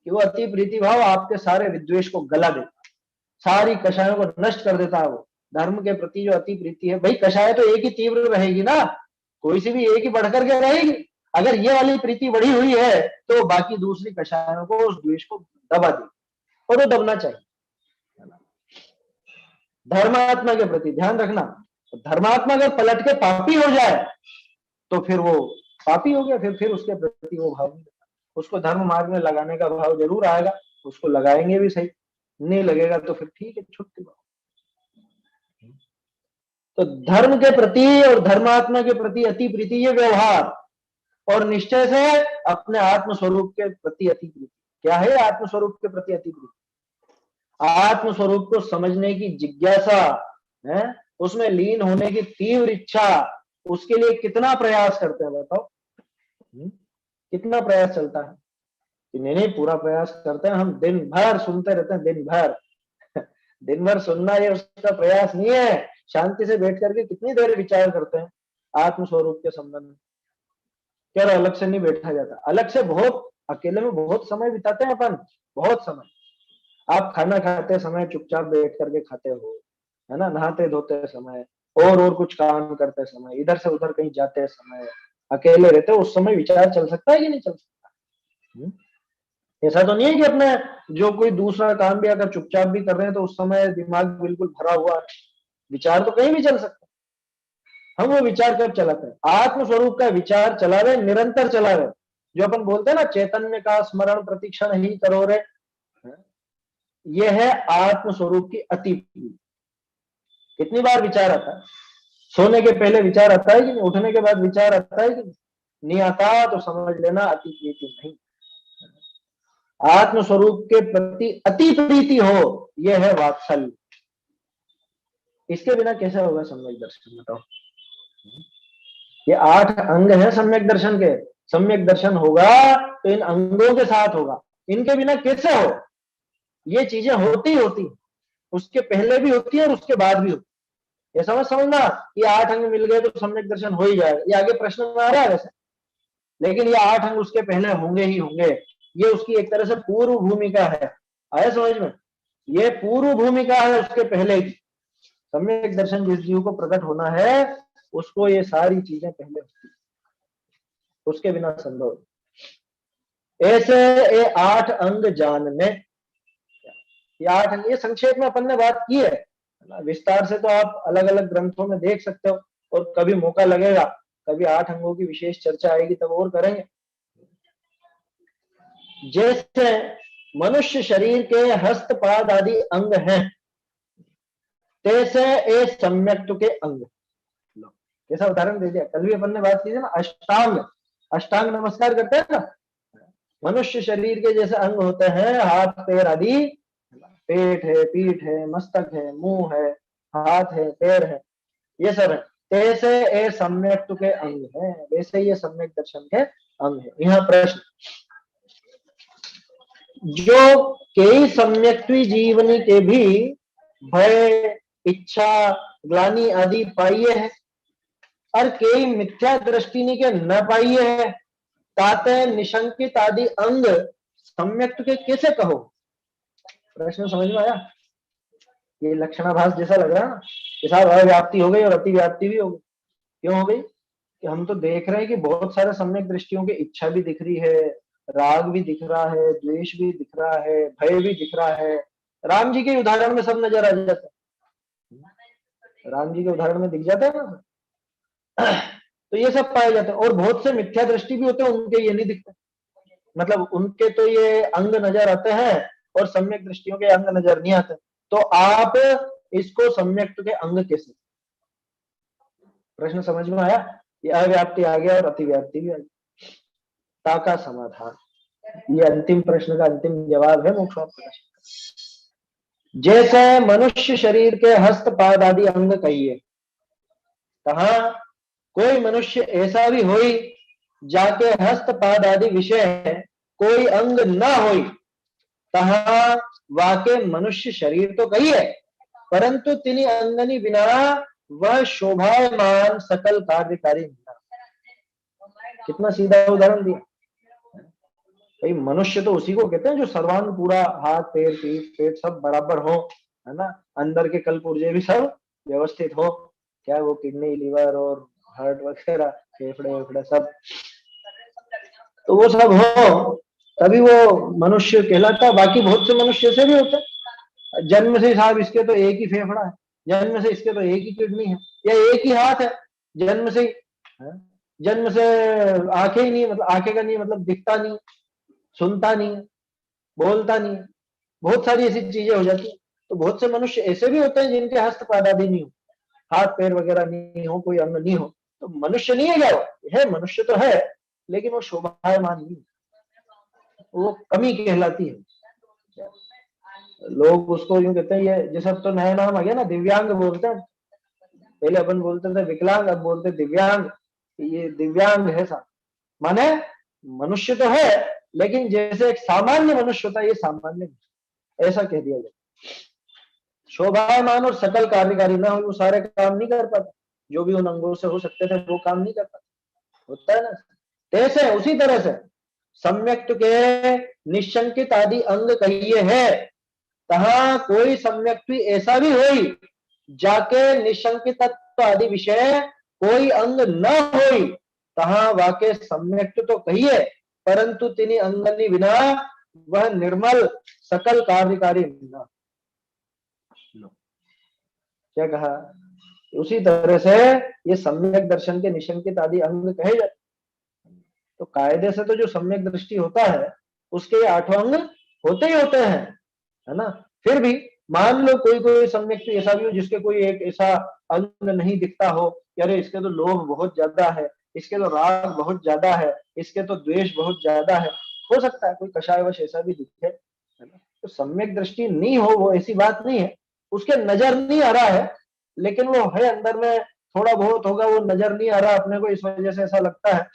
कि वो अति प्रीति भाव आपके सारे विद्वेष को गला देता, सारी कषायों को नष्ट कर देता है। वो धर्म के प्रति जो अति प्रीति है, भाई कषाय तो एक ही तीव्र रहेगी ना, कोई सी भी एक ही बढ़ करके रहेगी। अगर ये वाली प्रीति बढ़ी हुई है तो बाकी दूसरी कषायों को उस द्वेष को दबा देगी, और वो दबना चाहिए। धर्मात्मा के प्रति ध्यान रखना, धर्मात्मा अगर पलट के पापी हो जाए तो फिर वो पापी हो गया, फिर उसके प्रति वो भाव नहीं, उसको धर्म मार्ग में लगाने का भाव जरूर आएगा, उसको लगाएंगे भी सही, नहीं लगेगा तो फिर ठीक है, छुट्टी भाव। तो धर्म के प्रति और धर्मात्मा के प्रति अति प्रीति, ये व्यवहार, और निश्चय से अपने आत्मस्वरूप के प्रति अति प्रीति। क्या है आत्मस्वरूप के प्रति अति प्रीति? आत्मस्वरूप को समझने की जिज्ञासा है, उसमें लीन होने की तीव्र इच्छा, उसके लिए कितना प्रयास करते हैं बताओ, कितना प्रयास चलता है कि नहीं पूरा प्रयास करते हैं हम, दिन भर सुनते रहते हैं, दिन भर सुनना ये उसका प्रयास नहीं है। शांति से बैठ करके कितनी देर विचार करते हैं आत्मस्वरूप के संबंध में, क्या अलग से नहीं बैठा जाता, अलग से बहुत अकेले में बहुत समय बिताते हैं अपन, बहुत समय। आप खाना खाते समय चुपचाप बैठ करके खाते हो, है ना, नहाते धोते समय और कुछ काम करते समय, इधर से उधर कहीं जाते समय, अकेले रहते हो, उस समय विचार चल सकता है कि नहीं चल सकता? ऐसा तो नहीं है कि अपने जो कोई दूसरा काम भी अगर चुपचाप भी कर रहे हैं तो उस समय दिमाग बिल्कुल भरा हुआ है, विचार तो कहीं भी चल सकता है। हम वो विचार कब चलाते हैं? आत्मस्वरूप का विचार चला रहे, निरंतर चला रहे, जो अपन बोलते हैं ना चैतन्य का स्मरण प्रतिक्षण ही करो रे, ये है आत्मस्वरूप की अति प्रीति। कितनी बार विचार आता है? सोने के पहले विचार आता है कि नहीं? उठने के बाद विचार आता है कि नहीं आता? तो समझ लेना अति प्रीति नहीं। आत्मस्वरूप के प्रति अति प्रीति हो, यह है वात्सल्य। इसके बिना कैसे होगा सम्यक दर्शन, बताओ? ये 8 अंग है सम्यक दर्शन के, सम्यक दर्शन होगा तो इन अंगों के साथ होगा, इनके बिना कैसे हो? ये चीजें होती उसके पहले भी होती है और उसके बाद भी होती है। ये समझना कि 8 अंग मिल गए तो सम्यक दर्शन हो ही जाएगा, ये आगे प्रश्न में आ रहा है वैसे, लेकिन ये 8 अंग उसके पहले होंगे ही होंगे। ये उसकी एक तरह से पूर्व भूमिका है, आया समझ में? ये पूर्व भूमिका है उसके पहले की। सम्यक दर्शन जिस जीव को प्रकट होना है उसको ये सारी चीजें पहले होती, उसके बिना संभव। ऐसे ये 8 अंग जानने, ये 8 अंग, ये संक्षेप में अपन ने बात की है, विस्तार से तो आप अलग अलग ग्रंथों में देख सकते हो, और कभी मौका लगेगा, कभी 8 अंगों की विशेष चर्चा आएगी तब और करेंगे। जैसे मनुष्य शरीर के हस्त पाद आदि अंग हैं, तेसे ए सम्यक्त के अंग। लो, कैसा उदाहरण दे दिया। कल भी अपन ने बात की थी ना, अष्टांग, अष्टांग नमस्कार करते हैं ना, मनुष्य शरीर के जैसे अंग होते हैं, हाथ पैर आदि, पेट है, पीठ है, मस्तक है, मुंह है, हाथ है, पैर है, ये सब है। तैसे ए सम्यक्त के अंग है, वैसे ये सम्यक दर्शन के अंग है। यहाँ प्रश्न, जो कई सम्यक्त्वी जीवनी के भी भय, इच्छा, ग्लानि आदि पाइये है, और कई मिथ्या दृष्टि के न पाइये है, ताते निशंकित आदि अंग सम्यक्त के कैसे कहो। प्रश्न समझ में आया। ये लक्षणाभास जैसा लग रहा है ना कि साहब अव्याप्ति हो गई और अतिव्याप्ति भी हो गई। क्यों हो गई कि हम तो देख रहे हैं कि बहुत सारे सम्यक दृष्टियों की इच्छा भी दिख रही है, राग भी दिख रहा है, द्वेष भी दिख रहा है, भय भी दिख रहा है। राम जी के उदाहरण में सब नजर आ जाता है, राम जी के उदाहरण में दिख जाता है ना। तो ये सब पाए जाते हैं। और बहुत से मिथ्या दृष्टि भी होते हैं, उनके ये नहीं दिखते, मतलब उनके तो ये अंग नजर आते हैं और सम्यक दृष्टियों के अंग नजर नहीं आते। तो आप इसको सम्यक्त के अंग कैसे। प्रश्न समझ में आया। ये अव्याप्ति आ गया और अतिव्याप्ति भी आ गई। ताका समाधान, ये अंतिम प्रश्न का अंतिम जवाब है मोक्षोपदेश। जैसे मनुष्य शरीर के हस्त पाद आदि अंग कहिए, कहा कोई मनुष्य ऐसा भी होई जाके हस्त पाद आदि विषय कोई अंग न होई, तहा वाके मनुष्य शरीर तो कहिए, परंतु तिनि अंगनि बिना वह शोभायमान सकल कार्यकारी। कितना सीधा उदाहरण दिया भाई। मनुष्य तो उसी को कहते हैं जो सर्वांग पूरा, हाथ पैर पीठ पेट सब बराबर हो, है ना, अंदर के कल पुर्जे भी सब व्यवस्थित हो, क्या वो किडनी लीवर और हार्ट वगैरह फेफड़े वेफड़े सब, तो वो सब हो तभी वो मनुष्य कहलाता है। बाकी बहुत से मनुष्य से भी होते हैं, जन्म से साहब इसके तो एक ही फेफड़ा है, जन्म से इसके तो एक ही किडनी है, या एक ही हाथ है, जन्म से आंखें ही नहीं, मतलब आंखें का नहीं मतलब दिखता नहीं, सुनता नहीं, बोलता नहीं, बहुत सारी ऐसी चीजें हो जाती है। तो बहुत से मनुष्य ऐसे भी होते हैं जिनके हस्त पाद आदि नहीं हो, हाथ पैर वगैरह नहीं हो, कोई अंग नहीं हो, तो मनुष्य नहीं है क्या वो, है मनुष्य तो है, लेकिन वो शोभायमान नहीं, वो कमी कहलाती है। लोग उसको यूं कहते हैं, ये जैसे अब तो नया नाम आ गया ना, दिव्यांग बोलते हैं। पहले अपन बोलते थे विकलांग, अब बोलते दिव्यांग। ये दिव्यांग है सा, माने मनुष्य तो है लेकिन जैसे एक सामान्य मनुष्य होता है, ये सामान्य ऐसा कह दिया जाए। शोभायमान और सकल कार्यकारी ना हो, वो सारे काम नहीं कर पाता, जो भी उन अंगों से हो सकते थे वो काम नहीं कर पाता, होता है ना। कैसे, उसी तरह से सम्यक्त के निशंकित आदि अंग कहिए है, तहा कोई सम्यक्त ऐसा भी होई जाके निशंकित आदि विषय कोई अंग न होई, तहा वाके सम्यक्त तो कहिए, परंतु तिनि अंगनि बिना वह निर्मल सकल कार्यकारी बिना। क्या कहा, उसी तरह से ये सम्यक दर्शन के निशंकित आदि अंग कहे जाते। तो कायदे से तो जो सम्यक दृष्टि होता है उसके ये 8 अंग होते ही होते हैं, है ना। फिर भी मान लो कोई कोई सम्यक ऐसा भी हो जिसके कोई एक ऐसा अंग नहीं दिखता हो, यारे इसके तो लोभ बहुत ज्यादा है, इसके तो राग बहुत ज्यादा है, इसके तो द्वेष बहुत ज्यादा है, हो सकता है कोई कषायवश ऐसा भी दिखे, है ना। तो सम्यक दृष्टि नहीं हो वो ऐसी बात नहीं है, उसके नजर नहीं आ रहा है, लेकिन वो है अंदर में, थोड़ा बहुत होगा, वो नजर नहीं आ रहा अपने को, इस वजह से ऐसा लगता है।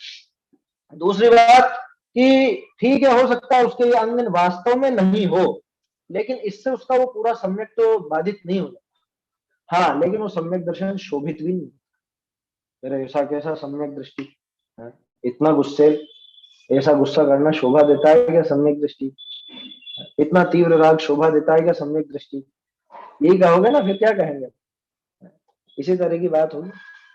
दूसरी बात कि ठीक है, हो सकता है उसके अंग वास्तव में नहीं हो, लेकिन इससे उसका वो पूरा सम्यक तो बाधित नहीं होता। हाँ, लेकिन वो सम्यक दर्शन शोभित भी नहीं। मेरा ऐसा कैसा सम्यक दृष्टि है, इतना गुस्से, ऐसा गुस्सा करना शोभा देता है क्या सम्यक दृष्टि, इतना तीव्र राग शोभा देता है क्या सम्यक दृष्टि, यही कहोगे ना, फिर क्या कहेंगे। इसी तरह की बात होगी,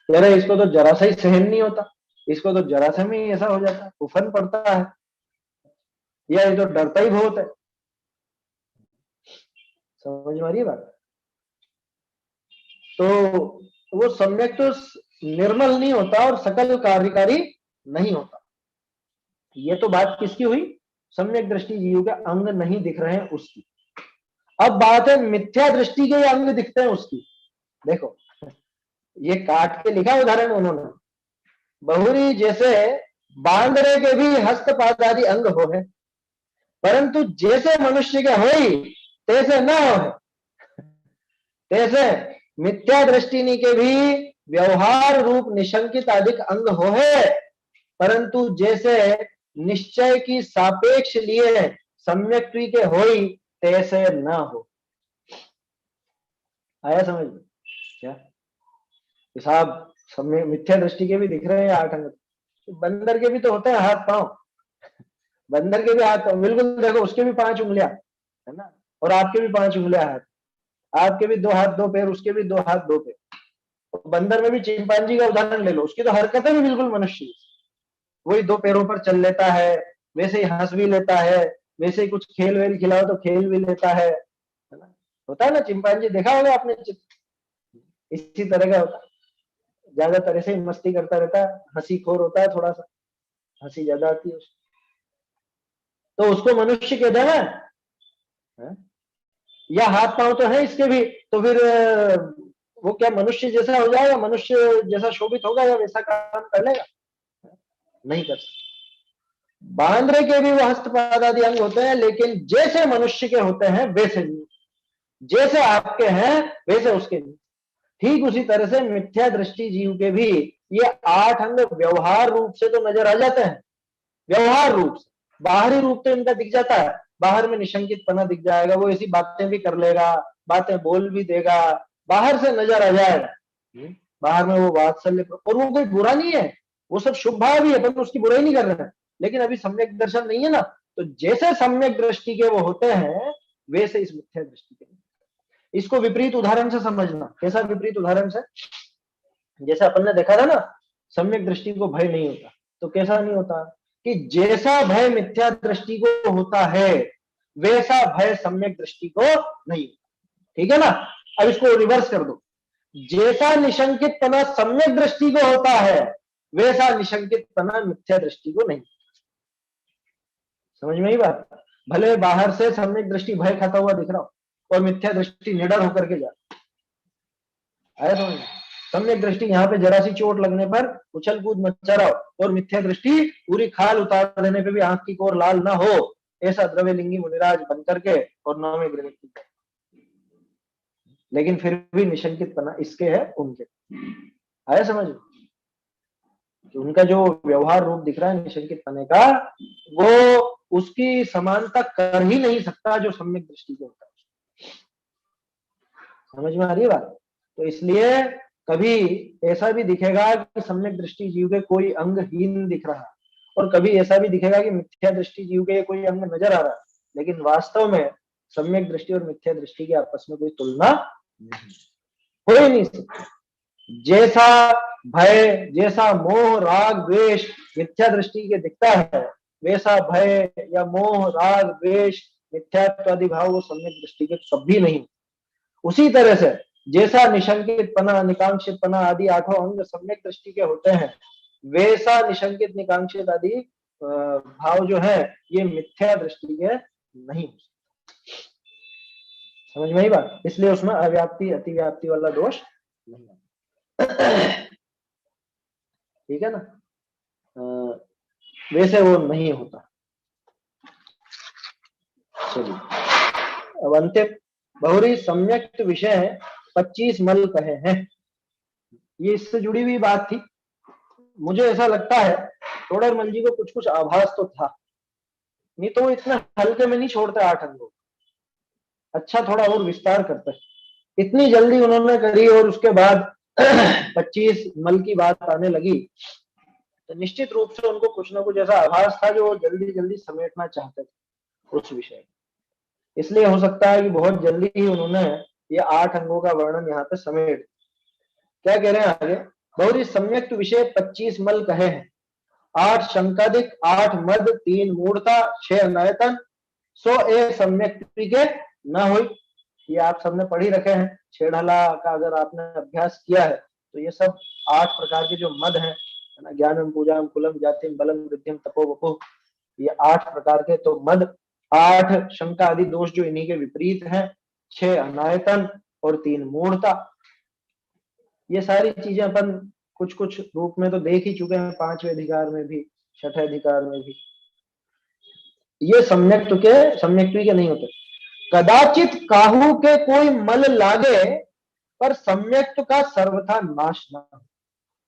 यार इसको तो जरा सा ही सहन नहीं होता, इसको तो जरा सा में ही ऐसा हो जाता है, उफन पड़ता है, या ये तो डरता ही बहुत है। समझ में आ रही है बात। तो वो सम्यक तो निर्मल नहीं होता और सकल कार्यकारी नहीं होता। ये तो बात किसकी हुई, सम्यक दृष्टि जीव के अंग नहीं दिख रहे हैं उसकी। अब बात है मिथ्या दृष्टि के अंग दिखते हैं उसकी, देखो ये काट के लिखा उदाहरण उन्होंने, बहुरी जैसे बांदरे के भी हस्तपाद आदि अंग हो है, परंतु जैसे मनुष्य के होई तैसे न हो, तैसे मिथ्या दृष्टि के भी व्यवहार रूप निशंकित अधिक अंग हो है, परंतु जैसे निश्चय की सापेक्ष लिए सम्यक के होई तैसे न हो। आया समझ में क्या? साहब समय मिथ्या दृष्टि के भी दिख रहे हैं 8 अंग, बंदर के भी तो होते हैं हाथ पांव, बंदर के भी हाथ पांव बिल्कुल, देखो उसके भी 5 उंगलियां है ना, और आपके भी 5 उंगलियां हाथ, आपके भी 2 हाथ 2 पैर, उसके भी 2 हाथ 2 पैर। बंदर में भी चिंपांजी का उदाहरण ले लो, उसकी तो हरकतें भी बिल्कुल मनुष्य, वही 2 पैरों पर चल लेता है, वैसे ही हंस भी लेता है, वैसे ही कुछ खेल वेल खिलाओ तो खेल भी लेता है ना, होता है ना चिंपांजी, देखा होगा आपने, इसी तरह का होता है, ज्यादातर ऐसे ही मस्ती करता रहता है, हंसी खोर होता है, थोड़ा सा हंसी ज्यादा आती है उसको, तो उसको मनुष्य कहते हैं, या हाथ पांव तो है इसके भी, तो फिर वो क्या मनुष्य जैसा हो जाएगा, मनुष्य जैसा शोभित होगा या वैसा काम कर लेगा? नहीं कर सकता। बांदरे के भी वो हस्तपाद आदि अंग होते हैं, लेकिन जैसे मनुष्य के होते हैं वैसे नहीं, जैसे आपके हैं वैसे उसके नहीं। ठीक उसी तरह से मिथ्या दृष्टि जीव के भी ये 8 अंग व्यवहार रूप से तो नजर आ जाते हैं, व्यवहार रूप से, बाहरी रूप तो इनका दिख जाता है, बाहर में निशंकित पना दिख जाएगा, वो ऐसी बातें भी कर लेगा, बातें बोल भी देगा, बाहर से नजर आ जाएगा, बाहर में वो वात्सल्य, और वो कोई बुरा नहीं है, वो सब शुभ भाव भी है, पर उसकी बुराई नहीं कर रहे हैं, लेकिन अभी सम्यक दर्शन नहीं है ना, तो जैसे सम्यक दृष्टि के वो होते हैं वैसे इस मिथ्या दृष्टि के। इसको विपरीत उदाहरण से समझना। कैसा विपरीत उदाहरण से? जैसे अपन ने देखा था ना, सम्यक दृष्टि को भय नहीं होता, तो कैसा नहीं होता कि जैसा भय मिथ्या दृष्टि को होता है वैसा भय सम्यक दृष्टि को नहीं होता, ठीक है ना। अब इसको रिवर्स कर दो, जैसा निशंकित पना सम्यक दृष्टि को होता है वैसा निशंकित पना मिथ्या दृष्टि को नहीं। समझ में ही बात? भले बाहर से सम्यक दृष्टि भय खाता हुआ दिख रहा हो और मिथ्या दृष्टि निडर होकर के जा, आया समझ में? सम्यक दृष्टि यहाँ पे जरा सी चोट लगने पर उछल कूद मचा रहा हो और मिथ्या दृष्टि पूरी खाल उतार देने पे भी आंख की कोर लाल ना हो, ऐसा द्रव्यलिंगी मुनिराज बन करके और नौवें ग्रह की, लेकिन फिर भी निशंकित पना इसके है उनके। आया समझ में? उनका जो व्यवहार रूप दिख रहा है निशंकित पने का, वो उसकी समानता कर ही नहीं सकता जो सम्यक दृष्टि को होता है। समझ में आ रही है बात? तो इसलिए कभी ऐसा भी दिखेगा कि सम्यक दृष्टि जीव के कोई अंग हीन दिख रहा है, और कभी ऐसा भी दिखेगा कि मिथ्या दृष्टि जीव के कोई अंग नजर आ रहा है, लेकिन वास्तव में सम्यक दृष्टि और मिथ्या दृष्टि की आपस में कोई तुलना हो ही नहीं सकती। जैसा भय, जैसा मोह राग द्वेष मिथ्या दृष्टि के दिखता है, वैसा भय या मोह राग द्वेष मिथ्यात्वादि भाव वो सम्यक दृष्टि के कभी नहीं। उसी तरह से जैसा निशंकित पना, निकांक्षित पना आदि 8 अंग सम्यक दृष्टि के होते हैं, वैसा निशंकित निकांक्षित आदि भाव जो है ये मिथ्या दृष्टि के नहीं हो सकते। समझ में ही बात? इसलिए उसमें अव्याप्ति अतिव्याप्ति वाला दोष नहीं है। ठीक है ना? वैसे वो नहीं होता। चलिए अब अंतिम बहुरी सम्यक्त विषय 25 मल कहे हैं, ये इससे जुड़ी हुई बात थी। मुझे ऐसा लगता है तोडरमल जी को कुछ कुछ आभास तो था, नहीं तो वो इतना हल्के में नहीं छोड़ते 8 अंगों। अच्छा थोड़ा और विस्तार करते हैं, इतनी जल्दी उन्होंने करी और उसके बाद 25 मल की बात आने लगी, तो निश्चित रूप से उनको कुछ ना कुछ ऐसा आभास था जो वो जल्दी जल्दी समेटना चाहते थे उस विषय। इसलिए हो सकता है कि बहुत जल्दी ही उन्होंने ये 8 अंगों का वर्णन यहाँ पे समेट। क्या कह रहे हैं आगे? बहुरी सम्यक्त विषय 25 मल कहे हैं, 8 शंकादिक, 8 मद, 3 मूढ़ता, 6 अनायतन, 100 ए सम्यक्त के न हुई। ये आप सबने पढ़ी रखे हैं, छेढ़ला का अगर आपने अभ्यास किया है तो ये सब 8 प्रकार के जो मद हैं, है ना, ज्ञानम पूजाम कुलम जातिम बलम वृद्धिम तपो वपो, ये 8 प्रकार के तो मद, 8 शंका आदि दोष जो इन्हीं के विपरीत हैं, 6 अनायतन और 3 मूढ़ता। ये सारी चीजें अपन कुछ कुछ रूप में तो देख ही चुके हैं, 5वें अधिकार में भी, 6ठे अधिकार में भी। ये सम्यक्त्व के नहीं होते। कदाचित काहू के कोई मल लागे, पर सम्यक्त्व का सर्वथा नाश ना हो।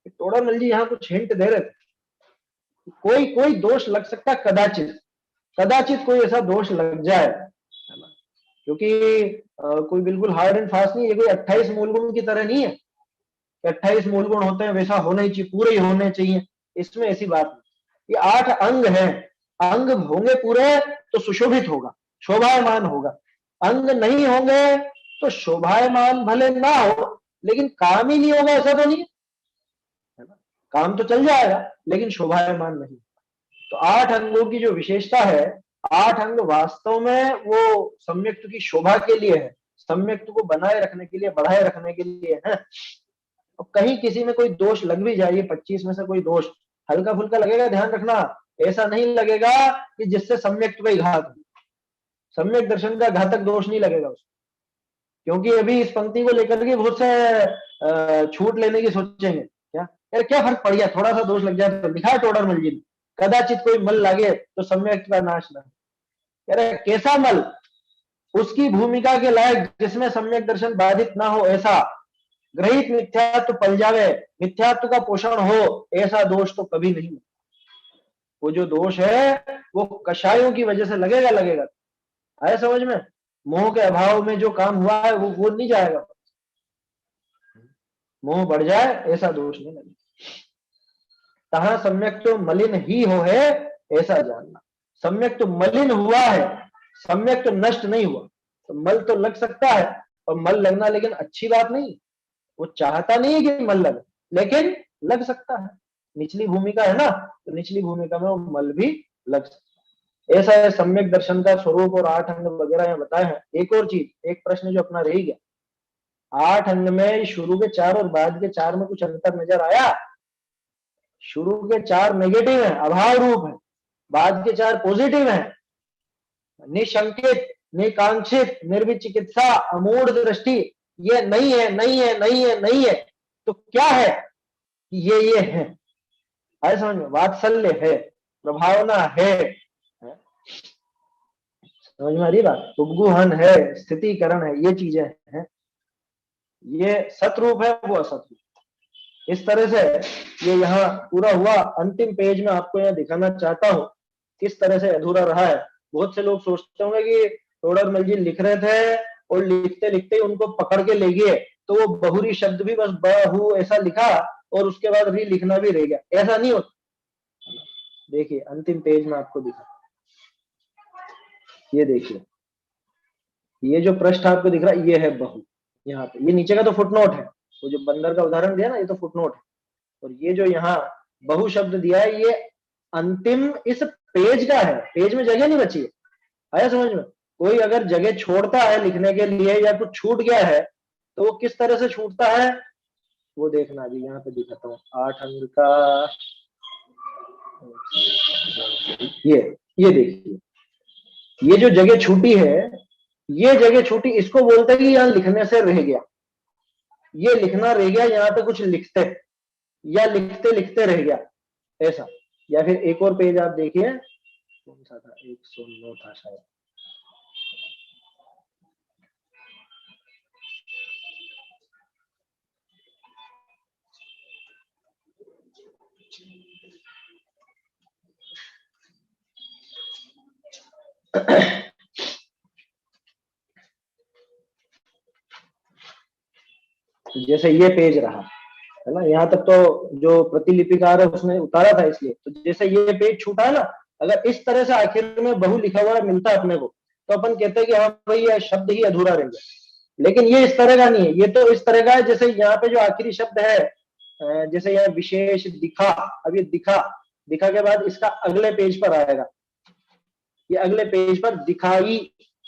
टोडरमल जी यहाँ कुछ हिंट दे रहे थे, कोई दोष लग सकता है, कदाचित कोई ऐसा दोष लग जाए, है ना, क्योंकि कोई बिल्कुल हार्ड एंड फास्ट नहीं है। कोई 28 मूलगुण की तरह नहीं है, 28 मूलगुण होते हैं वैसा होना ही चाहिए, पूरे ही होने चाहिए, इसमें ऐसी बात नहीं। ये 8 अंग हैं, अंग होंगे पूरे तो सुशोभित होगा, शोभायमान होगा। अंग नहीं होंगे तो शोभायमान भले ना हो, लेकिन काम ही नहीं होगा, ऐसा तो नहीं है ना। काम तो चल जाएगा लेकिन शोभायमान नहीं। तो 8 अंगों की जो विशेषता है, 8 अंग वास्तव में वो सम्यक्त्व की शोभा के लिए है, सम्यक्त्व को बनाए रखने के लिए, बढ़ाए रखने के लिए है। और कहीं किसी में कोई दोष लग भी जाए, 25 में से कोई दोष हल्का फुल्का लगेगा, ध्यान रखना, ऐसा नहीं लगेगा कि जिससे सम्यक्त्व का घात हो। सम्यक दर्शन का घातक दोष नहीं लगेगा उसको, क्योंकि अभी इस पंक्ति को लेकर के बहुत से छूट लेने की सोचेंगे, क्या फर्क पड़ गया, थोड़ा सा दोष लग जाए तो। लिखा है टोडरमल जी ने, कदाचित कोई मल लागे तो सम्यक्त्व का नाश ना। अरे कैसा मल? उसकी भूमिका के लायक जिसमें सम्यक दर्शन बाधित ना हो, ऐसा ग्रहित मिथ्यात्व पल जावे, मिथ्यात्व का पोषण हो, ऐसा दोष तो कभी नहीं। वो जो दोष है वो कषायों की वजह से लगेगा। आया समझ में? मोह के अभाव में जो काम हुआ है वो नहीं जाएगा। मोह बढ़ जाए ऐसा दोष नहीं लगेगा। तहां सम्यक तो मलिन ही हो है, ऐसा जानना। सम्यक तो मलिन हुआ है, सम्यक तो नष्ट नहीं हुआ। तो मल तो लग सकता है, और मल लगना लेकिन अच्छी बात नहीं। वो चाहता नहीं है कि मल लगे, लेकिन लग सकता है। निचली भूमिका है ना, तो निचली भूमिका में वो मल भी लग सकता है। ऐसा है सम्यक दर्शन का स्वरूप और 8 अंग वगैरह यहाँ बताए हैं। एक और चीज, एक प्रश्न जो अपना रह गया, 8 अंग में शुरू के 4 और बाद के 4 में कुछ अंतर नजर आया? शुरू के 4 नेगेटिव है, अभाव रूप है, बाद के 4 पॉजिटिव है। निशंकित, निकांक्षित, निर्विचिकित्सा, अमूढ़ दृष्टि, ये नहीं है, नहीं है, नहीं है, नहीं है। तो क्या है? ये है। आए समझ में? वात्सल्य है, प्रभावना है, समझ में आ रही बात? उपगुहन है, स्थितिकरण है, ये चीजें हैं। ये सतरूप है, वो असतरूप। इस तरह से ये यहाँ पूरा हुआ। अंतिम पेज में आपको यहाँ दिखाना चाहता हूँ किस तरह से अधूरा रहा है। बहुत से लोग सोचते होंगे कि टोडरमल जी लिख रहे थे और लिखते लिखते उनको पकड़ के ले गए, तो वो बहुरी शब्द भी बस बहु ऐसा लिखा और उसके बाद री लिखना भी रह गया। ऐसा नहीं होता। देखिए अंतिम पेज में आपको दिखा, ये देखिए, ये जो पृष्ठ आपको दिख रहा है ये है बहु। यहाँ पे ये नीचे का तो फुटनोट है, वो जो बंदर का उदाहरण दिया ना, ये तो फुटनोट है। और ये जो यहाँ बहु शब्द दिया है, ये अंतिम इस पेज का है। पेज में जगह नहीं बची है। आया समझ में? कोई अगर जगह छोड़ता है लिखने के लिए या कुछ छूट गया है, तो वो किस तरह से छूटता है वो देखना। अभी यहाँ पे दिखाता हूँ 8 अंग का। ये देखिए, ये जो जगह छूटी है, ये जगह छूटी, इसको बोलते हैं कि यहाँ लिखने से रह गया, ये लिखना रह गया, यहाँ पे कुछ लिखते या लिखते लिखते रह गया, ऐसा। या फिर एक और पेज आप देखिए, कौन सा था, 109 था शायद। जैसे ये पेज रहा है ना, यहाँ तक तो जो प्रतिलिपिकार है उसने उतारा था इसलिए। तो जैसे ये पेज छूटा है ना, अगर इस तरह से आखिर में बहु लिखा हुआ मिलता है अपने को, तो अपन कहते हैं कि हाँ भाई ये शब्द ही अधूरा रह गया। लेकिन ये इस तरह का नहीं है, ये तो इस तरह का है जैसे यहाँ पे जो आखिरी शब्द है, जैसे यहाँ विशेष दिखा। अब ये दिखा के बाद इसका अगले पेज पर आएगा, ये अगले पेज पर दिखाई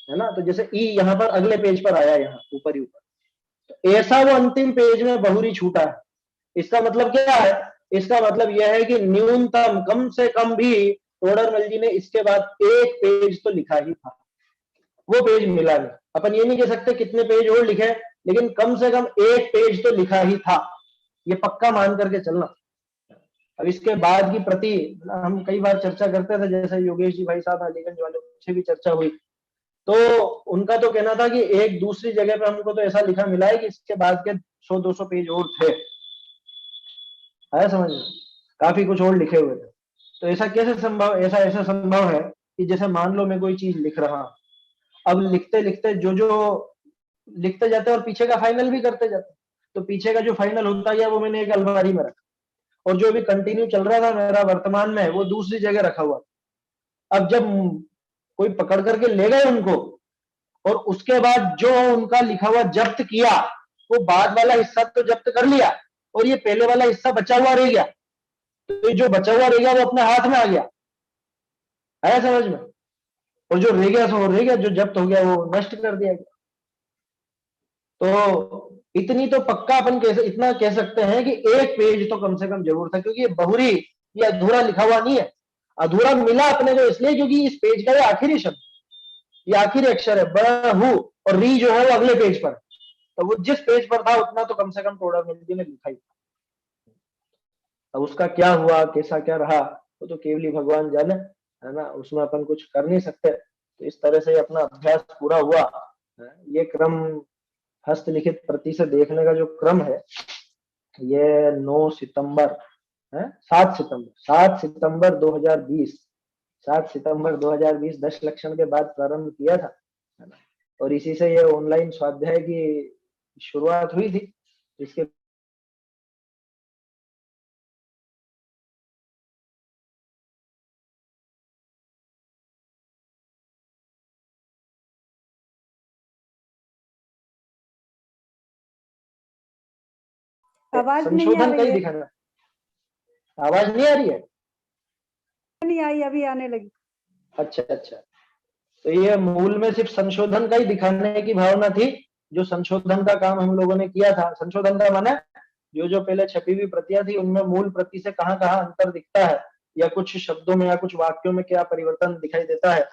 है ना, तो जैसे ई यहाँ पर अगले पेज पर आया, यहाँ ऊपर ही ऊपर। तो ऐसा वो अंतिम पेज में बहुरी छूटा है। इसका मतलब क्या है? इसका मतलब यह है कि न्यूनतम, कम से कम भी टोडरमल जी ने इसके बाद एक पेज तो लिखा ही था, वो पेज मिला नहीं। अपन ये नहीं कह सकते कितने पेज और लिखे, लेकिन कम से कम एक पेज तो लिखा ही था। ये पक्का मान करके चलना। अब इसके बाद की प्रति हम कई बार चर्चा करते थे, जैसे योगेश जी भाई साहब अलीगंज वाले, उनसे भी चर्चा हुई, तो उनका तो कहना था कि एक दूसरी जगह पे हमको तो ऐसा लिखा मिला है कि इसके बाद के 100-200 पेज और थे, आया समझ में, काफी कुछ और लिखे हुए थे। तो ऐसा कैसे संभव, ऐसा संभव है कि जैसे मान लो मैं कोई चीज लिख रहा हूं, अब लिखते लिखते जो लिखते जाते हैं और पीछे का फाइनल भी करते जाते हैं, तो पीछे का जो फाइनल होता गया वो मैंने एक अलमारी में रखा, और जो भी कंटिन्यू चल रहा था मेरा वर्तमान में, वो दूसरी जगह रखा हुआ। अब जब कोई पकड़ करके ले गए उनको, और उसके बाद जो उनका लिखा हुआ जब्त किया, वो बाद वाला हिस्सा तो जब्त कर लिया, और ये पहले वाला हिस्सा बचा हुआ रह गया, तो जो बचा हुआ रह गया वो अपने हाथ में आ गया, आया समझ में, और जो रह गया सो रह गया, जो जब्त हो गया वो नष्ट कर दिया गया। तो इतनी तो पक्का अपन इतना कह सकते हैं कि एक पेज तो कम से कम जरूर था, क्योंकि ये बहुरी, ये अधूरा लिखा हुआ नहीं है, अधूरा मिला अपने को इसलिए क्योंकि इस पेज का ये आखिरी शब्द, ये आखिरी अक्षर है, ब, हु, और री जो है वो अगले पेज पर, तो वो जिस पेज पर था उतना तो कम से कम टोडर मल जी ने लिखा ही था। अब उसका क्या हुआ, कैसा क्या रहा, वो तो केवली भगवान जाने, है ना, उसमें अपन कुछ कर नहीं सकते। तो इस तरह से अपना अभ्यास पूरा हुआ। ये क्रम हस्तलिखित प्रति से देखने का जो क्रम है, ये 9 सितंबर है, 7 सितंबर 2020, 7 सितंबर 2020 10 लक्षण के बाद प्रारंभ किया था, है ना, और इसी से ये ऑनलाइन स्वाध्याय की शुरुआत हुई थी। इसके आवाज नहीं आ संशोधन रही कई है, दिखाना, आवाज नहीं आ रही है, नहीं आई, अभी आने लगी। अच्छा अच्छा, तो ये मूल में सिर्फ संशोधन का ही दिखाने की भावना थी, जो संशोधन का काम हम लोगों ने किया था। संशोधन का माने जो पहले छपी हुई प्रतियां थी उनमें मूल प्रति से कहाँ कहाँ अंतर दिखता है, या कुछ शब्दों में या कुछ वाक्यों में क्या परिवर्तन दिखाई देता है,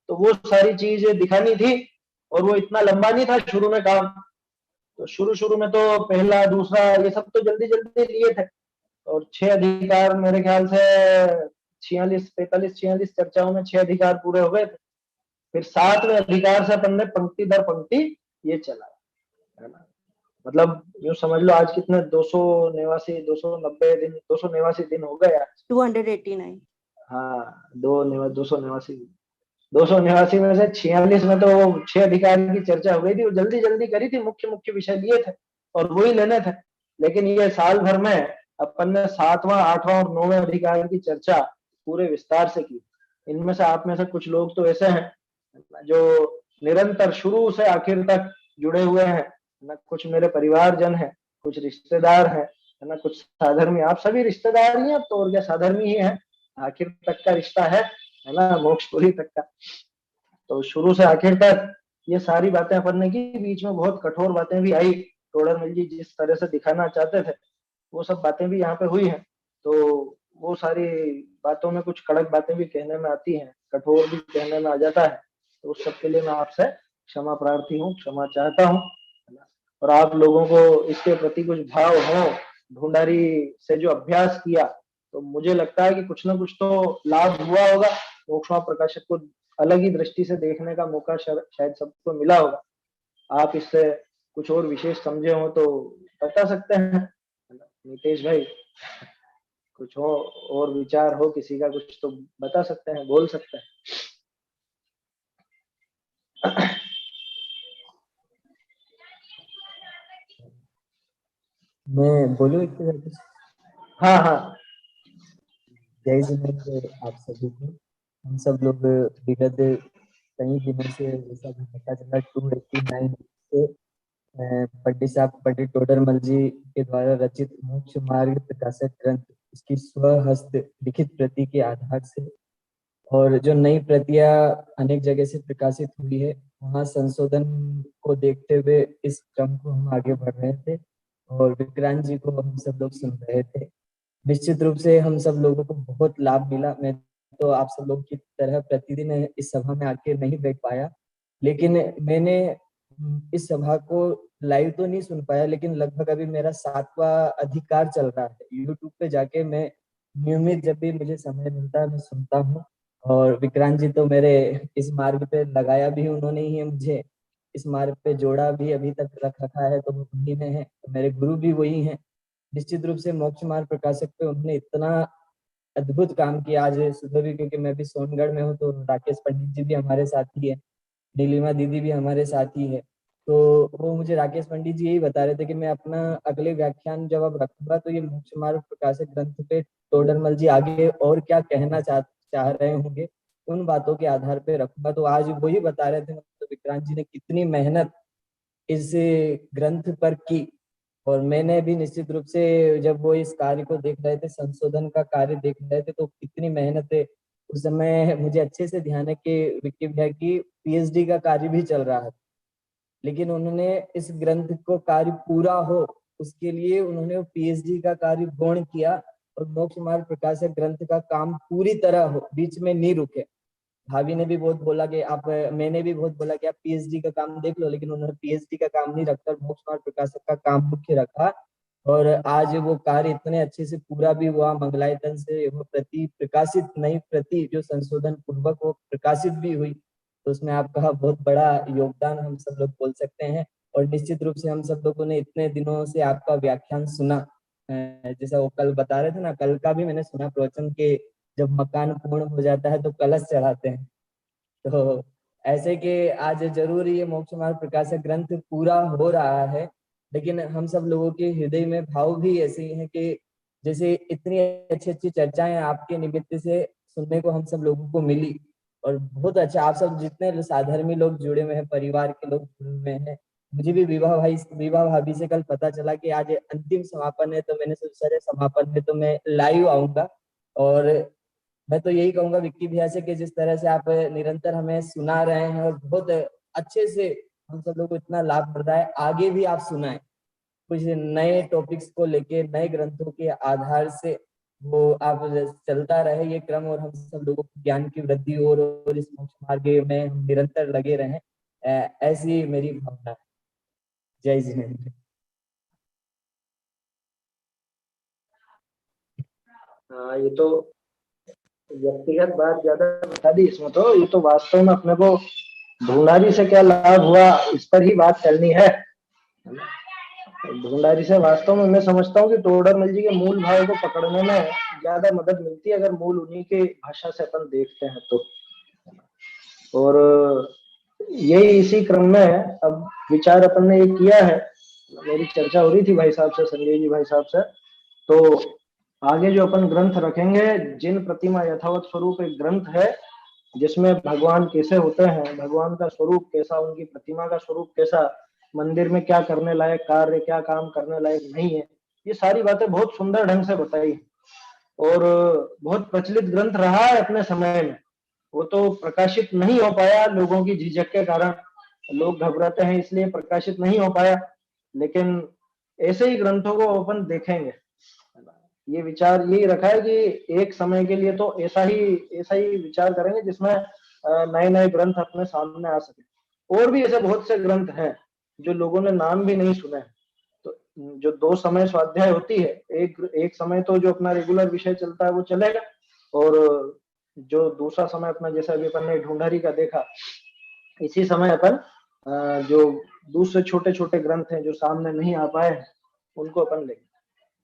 तो वो सारी चीज दिखानी थी। और वो इतना लंबा नहीं था शुरू में काम, तो शुरू में तो पहला दूसरा ये सब तो जल्दी जल्दी लिए थे, और 6 अधिकार मेरे ख्याल से 46 चर्चाओं में 6 अधिकार पूरे हो गए थे। फिर 7वें अधिकार से अपन ने पंक्ति दर पंक्ति ये चला, है ना, मतलब यूं समझ लो आज कितने 289 दिन 289 दिन हो गए आज, 289, हाँ 289 में से 46 में तो 6 अधिकार की चर्चा हो गई थी, वो जल्दी जल्दी करी थी, मुख्य विषय लिए थे और वही लेने थे। लेकिन ये साल भर में अपन ने 7वां 8वां और 9वें अधिकार की चर्चा पूरे विस्तार से की। इनमें से आप में से कुछ लोग तो ऐसे हैं जो निरंतर शुरू से आखिर तक जुड़े हुए हैं ना, कुछ मेरे परिवारजन हैं, कुछ रिश्तेदार हैं, है ना, कुछ साधर्मी, आप सभी रिश्तेदार ही हैं, तो और क्या साधर्मी ही हैं, आखिर तक का रिश्ता है ना, मोक्षपुरी तक का। तो शुरू से आखिर तक ये सारी बातें अपन ने की, बीच में बहुत कठोर बातें भी आई, टोडरमल जी जिस तरह से दिखाना चाहते थे वो सब बातें भी यहाँ पे हुई हैं। तो वो सारी बातों में कुछ कड़क बातें भी कहने में आती हैं, कठोर भी कहने में आ जाता है, तो उस सब के लिए मैं आपसे क्षमा प्रार्थी हूँ, क्षमा चाहता हूँ, और आप लोगों को इसके प्रति कुछ भाव हो, ढूंढारी से जो अभ्यास किया, तो मुझे लगता है कि कुछ ना कुछ तो लाभ हुआ होगा। मोक्षमा प्रकाशक को अलग ही दृष्टि से देखने का मौका शायद सबको मिला होगा। आप इससे कुछ और विशेष समझे हो तो बता सकते हैं नितेश भाई, कुछ हो और विचार हो किसी का कुछ तो बता सकते हैं, बोल सकते हैं। मैं बोलूं इसके? हाँ हाँ, जय जिनेंद्र आप सभी को। हम सब लोग विगत कई दिनों से जैसा भी पता चला 289 से पंडित टोडरमल जी के द्वारा रचित मोक्ष मार्ग प्रकाशक ग्रंथ, इसकी स्वहस्त लिखित प्रति के आधार से, और जो नई प्रतियां अनेक जगह से प्रकाशित हुई है, वहाँ संशोधन को देखते हुए इस क्रम को हम आगे बढ़ रहे थे, और विक्रांत जी को हम सब लोग सुन रहे थे। निश्चित रूप से हम सब लोगों को बहुत लाभ मिला। मैं तो आप सब लोग की तरह प्रतिदिन इस सभा में आके नहीं बैठ पाया, लेकिन मैंने इस सभा को लाइव तो नहीं सुन पाया, लेकिन लगभग अभी मेरा 7वां अधिकार चल रहा है। यूट्यूब पे जाके मैं नियमित जब भी मुझे समय मिलता है मैं सुनता हूँ। और विक्रांत जी तो मेरे इस मार्ग पे लगाया भी उन्होंने ही है, मुझे इस मार्ग पे जोड़ा भी, अभी तक रख रखा है तो वो उन्हीं में है। तो मेरे गुरु भी वही हैं। निश्चित रूप से मोक्ष मार्ग प्रकाशक पे उन्होंने इतना अद्भुत काम किया। आज सुबह भी, क्योंकि मैं भी सोनगढ़ में हूँ, तो राकेश पंडित जी भी हमारे साथ ही है, नीलिमा दीदी भी हमारे साथ ही है। तो वो मुझे राकेश पंडित जी यही बता रहे थे कि मैं अपना अगले व्याख्यान जब अब रखूंगा तो ये मोक्ष मार्ग प्रकाशक ग्रंथ पे तोडरमल जी आगे और क्या कहना चाह रहे होंगे उन बातों के आधार पे रखूंगा। तो आज वही बता रहे थे, मतलब विक्रांत जी ने कितनी मेहनत इस ग्रंथ पर की। और मैंने भी निश्चित रूप से जब वो इस कार्य को देख रहे थे, संशोधन का कार्य देख रहे थे, तो कितनी मेहनत है। उस समय मुझे अच्छे से ध्यान है कि विक्की भैया की पीएचडी का कार्य भी चल रहा है, लेकिन उन्होंने इस ग्रंथ को कार्य पूरा हो उसके लिए उन्होंने पीएचडी का कार्य पूर्ण किया। और मोक्ष मार्ग प्रकाशक ग्रंथ का काम पूरी तरह हो, बीच में नहीं रुके। भाभी ने भी बहुत बोला कि आप, मैंने भी बहुत बोला कि आप पीएचडी का काम देख लो, लेकिन उन्होंने पीएचडी का काम नहीं रखकर मोक्ष मार्ग प्रकाशक का काम मुख्य रखा। और आज वो कार्य इतने अच्छे से पूरा भी हुआ, मंगलायतन से वो प्रति प्रकाशित, नई प्रति जो संशोधन पूर्वक वो प्रकाशित भी हुई। तो उसमें आपका बहुत बड़ा योगदान हम सब लोग बोल सकते हैं। और निश्चित रूप से हम सब लोगों ने इतने दिनों से आपका व्याख्यान सुना, जैसा वो कल बता रहे थे ना, कल का भी मैंने सुना प्रवचन के, जब मकान पूर्ण हो जाता है तो कलश चढ़ाते हैं। तो ऐसे कि आज जरूर ये मोक्ष मार्ग प्रकाशक ग्रंथ पूरा हो रहा है, लेकिन हम सब लोगों के हृदय में भाव भी ऐसे ही है कि जैसे इतनी अच्छी अच्छी चर्चाएं आपके निमित्त से सुनने को हम सब लोगों को मिली। और बहुत अच्छा, आप सब जितने साधर्मी लोग जुड़े हुए हैं, परिवार के लोग जुड़े हुए हैं। मुझे भी विवाह भाभी से कल पता चला कि आज अंतिम समापन है, तो मैंने सोचा अरे समापन में तो मैं लाइव आऊंगा। और मैं तो यही कहूंगा विक्की भैया से कि जिस तरह से आप निरंतर हमें सुना रहे हैं और बहुत अच्छे से हम सब लोग को इतना लाभ मिल रहा है, आगे भी आप सुनाएं कुछ नए टॉपिक्स को लेके, नए ग्रंथों के आधार से वो आप चलता रहे ये क्रम, और हम सब लोगों को ज्ञान की वृद्धि और इस मोक्ष मार्ग में हम निरंतर लगे रहें, ऐसी मेरी भावना है। जय जिनेन्द्र। हाँ, ये तो व्यक्तिगत बात ज्यादा बता दी इसमें। तो ये तो वास्तव में अपने को भूनारी से क्या लाभ हुआ इस पर ही बात करनी है। भूनारी से वास्तव में मैं समझता हूँ कि तोडरमल जी के मूल भाव को पकड़ने में ज्यादा मदद मिलती है अगर मूल उन्हीं के भाषा से अपन देखते हैं तो। और यही इसी क्रम में अब विचार अपन ने ये किया है, मेरी चर्चा हो रही थी भाई साहब से, संजय जी भाई साहब से, तो आगे जो अपन ग्रंथ रखेंगे, जिन प्रतिमा यथावत स्वरूप एक ग्रंथ है जिसमें भगवान कैसे होते हैं, भगवान का स्वरूप कैसा, उनकी प्रतिमा का स्वरूप कैसा, मंदिर में क्या करने लायक कार्य, क्या काम करने लायक नहीं है, ये सारी बातें बहुत सुंदर ढंग से बताई। और बहुत प्रचलित ग्रंथ रहा है अपने समय में। वो तो प्रकाशित नहीं हो पाया लोगों की झिझक के कारण, लोग घबराते हैं इसलिए प्रकाशित नहीं हो पाया, लेकिन ऐसे ही ग्रंथों को अपन देखेंगे। ये विचार यही रखा है कि एक समय के लिए तो ऐसा ही विचार करेंगे जिसमें नए नए ग्रंथ अपने सामने आ सके। और भी ऐसे बहुत से ग्रंथ हैं जो लोगों ने नाम भी नहीं सुने। तो जो 2 समय स्वाध्याय होती है, एक समय तो जो अपना रेगुलर विषय चलता है वो चलेगा, और जो दूसरा समय अपना, जैसा अभी अपन ने ढूंढारी का देखा, इसी समय अपन जो दूसरे छोटे छोटे ग्रंथ हैं जो सामने नहीं आ पाए हैं उनको अपन लेंगे।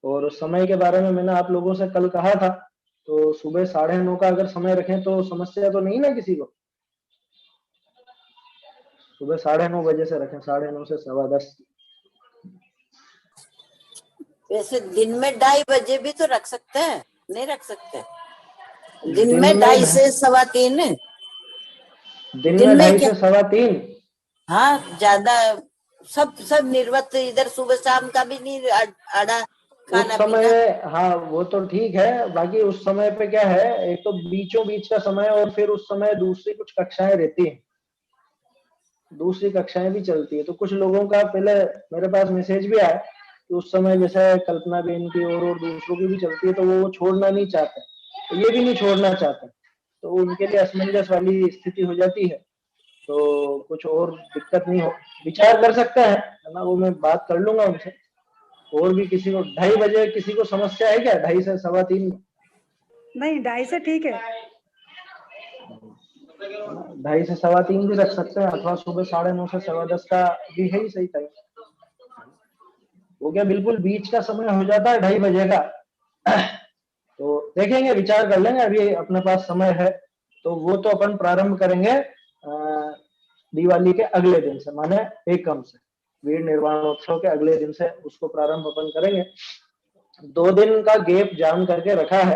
और समय के बारे में मैंने आप लोगों से कल कहा था, तो सुबह 9:30 का अगर समय रखें तो समस्या तो नहीं ना किसी को? सुबह 9:30 बजे से रखें, 9:30 से 10:15। वैसे दिन में 2:30 बजे भी तो रख सकते हैं, नहीं रख सकते? दिन में 2:30 से 3:15। दिन में 2:30 से 3:15। हाँ, ज्यादा सब निर्वत इधर सुबह शाम का भी नहीं आड़ा उस समय। हाँ, वो तो ठीक है, बाकी उस समय पे क्या है, एक तो बीचों बीच का समय, और फिर उस समय दूसरी कुछ कक्षाएं रहती हैं, दूसरी कक्षाएं भी चलती है। तो कुछ लोगों का पहले मेरे पास मैसेज भी आया कि उस समय जैसे कल्पना बेन की और दूसरों की भी चलती है, तो वो छोड़ना नहीं चाहते, तो ये भी नहीं छोड़ना चाहते, तो उनके लिए असमंजस वाली स्थिति हो जाती है। तो कुछ और दिक्कत नहीं हो, विचार कर सकते हैं, है ना, वो मैं बात कर लूंगा उनसे। और भी किसी को 2:30 बजे किसी को समस्या है क्या? 2:30 से 3:15? नहीं, 2:30 से ठीक है। 2:30 से 3:15 भी रख सकते हैं, अथवा सुबह 9:30 से 10:15 का भी है ही सही टाइम। वो क्या बिल्कुल बीच का समय हो जाता है 2:30 बजे का। तो देखेंगे, विचार कर लेंगे, अभी अपने पास समय है। तो वो तो अपन प्रारंभ करेंगे दिवाली के अगले दिन से, माने एकम से, वीर निर्वाणोत्सव के अगले दिन से उसको प्रारंभ अपन करेंगे। 2 दिन का गैप जान करके रखा है।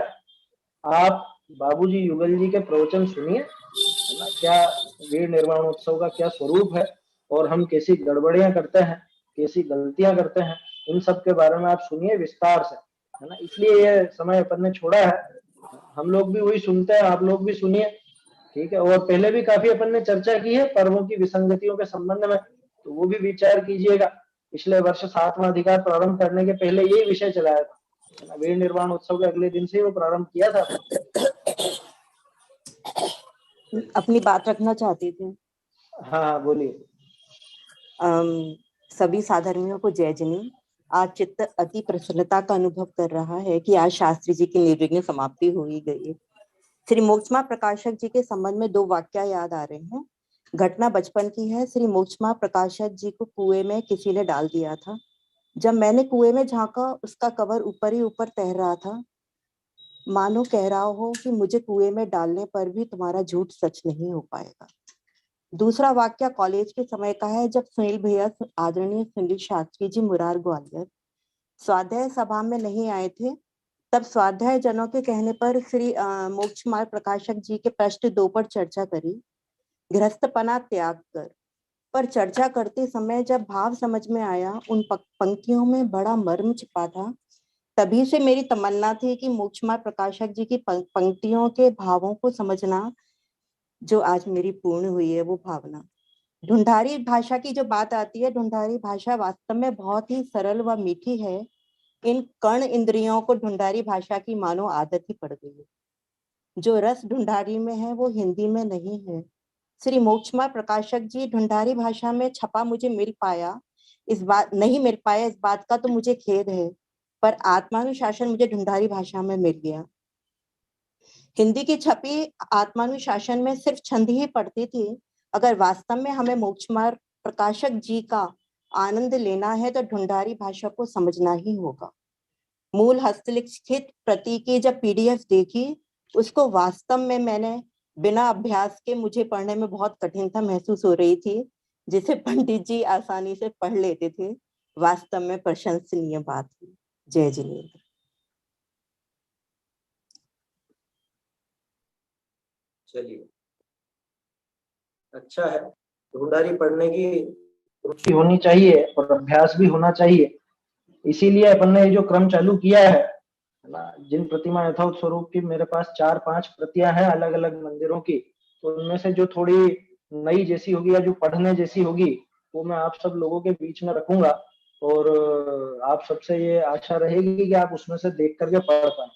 आप बाबूजी युगल जी के प्रवचन सुनिए, है ना, क्या वीर निर्वाणोत्सव का क्या स्वरूप है, और हम कैसी गड़बड़ियां करते हैं, कैसी गलतियां करते हैं, इन सब के बारे में आप सुनिए विस्तार से, है ना। इसलिए ये समय अपन ने छोड़ा है, हम लोग भी वही सुनते हैं, आप लोग भी सुनिए, ठीक है। और पहले भी काफी अपन ने चर्चा की है पर्वों की विसंगतियों के संबंध में, तो वो भी विचार कीजिएगा। पिछले वर्ष 7वां अधिकार प्रारंभ करने के पहले यही विषय चलाया था, वीर निर्वाण उत्सव के अगले दिन से ही वो प्रारंभ किया था। अपनी बात रखना चाहती थी। हाँ बोलिए। सभी साधर्मियों को जय जनी। आज चित्त अति प्रसन्नता का अनुभव कर रहा है कि आज शास्त्री जी की निर्विघ्न समाप्ति हो ही गई। श्री मोक्षमा प्रकाशक जी के संबंध में 2 वाक्य याद आ रहे हैं। घटना बचपन की है। श्री मोक्षमा प्रकाशक जी को कुएं में किसी ने डाल दिया था। जब मैंने कुएं में झांका, उसका कवर ऊपर ही ऊपर तैर रहा था, मानो कह रहा हो कि मुझे कुएं में डालने पर भी तुम्हारा झूठ सच नहीं हो पाएगा। दूसरा वाक्य कॉलेज के समय का है, जब सुनील भैया, आदरणीय सुनील शास्त्री जी मुरार ग्वालियर, स्वाध्याय सभा में नहीं आए थे। तब स्वाध्याय जनों के कहने पर श्री मोक्षमार्ग प्रकाशक जी के प्रश्न 2 पर चर्चा करी, गृहस्थपना त्याग कर। पर चर्चा करते समय जब भाव समझ में आया, उन पंक्तियों में बड़ा मर्म छिपा था। तभी से मेरी तमन्ना थी कि मोक्षमार्ग प्रकाशक जी की पंक्तियों के भावों को समझना, जो आज मेरी पूर्ण हुई है वो भावना। ढूंढारी भाषा की जो बात आती है, ढूंढारी भाषा वास्तव में बहुत ही सरल व मीठी है। इन कर्ण इंद्रियों को ढूंढारी भाषा की मानो आदत ही पड़ गई है। जो रस ढूंढारी में है वो हिंदी में नहीं है। श्री मोक्षमा प्रकाशक जी ढूंढारी भाषा में छपा मुझे मिल पाया, इस बात का तो मुझे खेद है, पर आत्मानुशासन मुझे ढूंढारी भाषा में मिल गया। हिंदी की छपी आत्मानुशासन में सिर्फ छंद ही पढ़ती थी। अगर वास्तव में हमें मोक्षमार्ग प्रकाशक जी का आनंद लेना है तो ढूंढारी भाषा को समझना ही होगा। मूल हस्तलिखित प्रति की जब PDF देखी, उसको वास्तव में मैंने बिना अभ्यास के, मुझे पढ़ने में बहुत कठिनता महसूस हो रही थी, जिसे पंडित जी आसानी से पढ़ लेते थे। वास्तव में प्रशंसनीय बात थी। जय जिनेन्द्र। चलिए, अच्छा है, ढूंढारी पढ़ने की रुचि होनी चाहिए और अभ्यास भी होना चाहिए। इसीलिए अपन ने ये जो क्रम चालू किया है ना, जिन प्रतिमा यथावत स्वरूप की मेरे पास 4-5 प्रतियां हैं अलग अलग मंदिरों की, तो उनमें से जो थोड़ी नई जैसी होगी या जो पढ़ने जैसी होगी, वो मैं आप सब लोगों के बीच में रखूंगा। और आप सबसे ये आशा रहेगी कि आप उसमें से देख करके पढ़ पाए।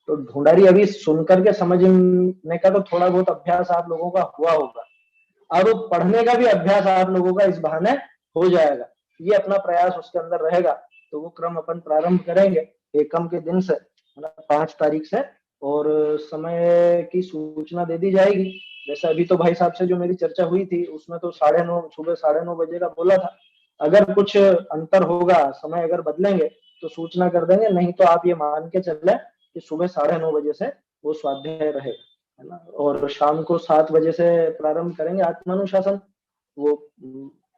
तो ढूंढारी अभी सुन करके समझने का तो थोड़ा बहुत अभ्यास आप लोगों का हुआ होगा, और वो पढ़ने का भी अभ्यास आप लोगों का इस बहाने हो जाएगा। ये अपना प्रयास उसके अंदर रहेगा। तो वो क्रम अपन प्रारंभ करेंगे एकम के दिन से, 5 तारीख से, और समय की सूचना दे दी जाएगी। जैसे अभी तो भाई साहब से जो मेरी चर्चा हुई थी, उसमें तो 9:30 सुबह 9:30 बजे का बोला था। अगर कुछ अंतर होगा, समय अगर बदलेंगे तो सूचना कर देंगे, नहीं तो आप ये मान के चले कि सुबह 9:30 बजे से वो स्वाध्याय रहे, है ना। और शाम को 7 बजे से प्रारंभ करेंगे आत्मानुशासन, वो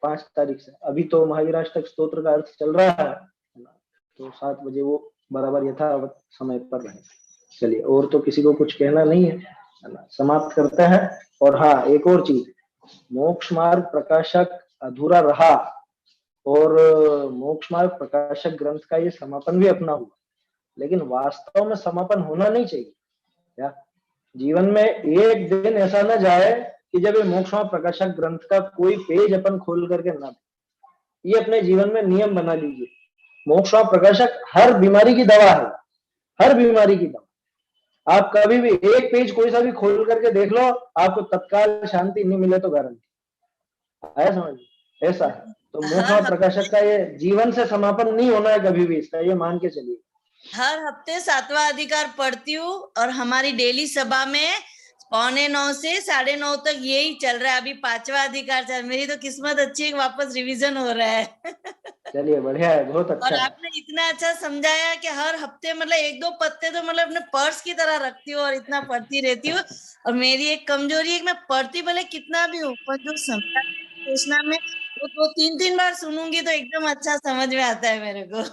5 तारीख से। अभी तो महावीराष्टक स्तोत्र का अर्थ चल रहा है ना, तो 7 बजे वो बराबर यथावत समय पर रहे। चलिए, और तो किसी को कुछ कहना नहीं है ना, समाप्त करते हैं। और हाँ, एक और चीज, मोक्ष मार्ग प्रकाशक अधूरा रहा, और मोक्ष मार्ग प्रकाशक ग्रंथ का ये समापन भी अपना हुआ, लेकिन वास्तव में समापन होना नहीं चाहिए। क्या जीवन में एक दिन ऐसा न जाए कि जब ये मोक्ष मार्ग प्रकाशक ग्रंथ का कोई पेज अपन खोल करके ना, ये अपने जीवन में नियम बना लीजिए। मोक्ष मार्ग प्रकाशक हर बीमारी की दवा है, हर बीमारी की दवा। आप कभी भी एक पेज कोई सा भी खोल करके देख लो, आपको तत्काल शांति नहीं मिले तो गारंटी, आया समझ में? ऐसा है। तो मोक्ष हर प्रकाशक का ये जीवन से समापन नहीं होना है कभी भी इसका, ये मान के चलिए। हर हफ्ते 7वां अधिकार पढ़ती हूँ और हमारी डेली सभा में 8:45 से 9:30 तक यही चल रहा है। अभी 5वां अधिकार चल, मेरी तो किस्मत अच्छी है, वापस रिवीजन हो रहा है। चलिए बढ़िया है, बहुत और अच्छा है। आपने इतना अच्छा समझाया कि हर हफ्ते मतलब 1-2 पत्ते तो मतलब अपने पर्स की तरह रखती हूँ और इतना पढ़ती रहती हूँ। और मेरी एक कमजोरी है कि मैं पढ़ती भले कितना भी हूँ, पर जो समझना में वो 2-3 बार सुनूंगी तो एकदम अच्छा समझ में आता है मेरे को।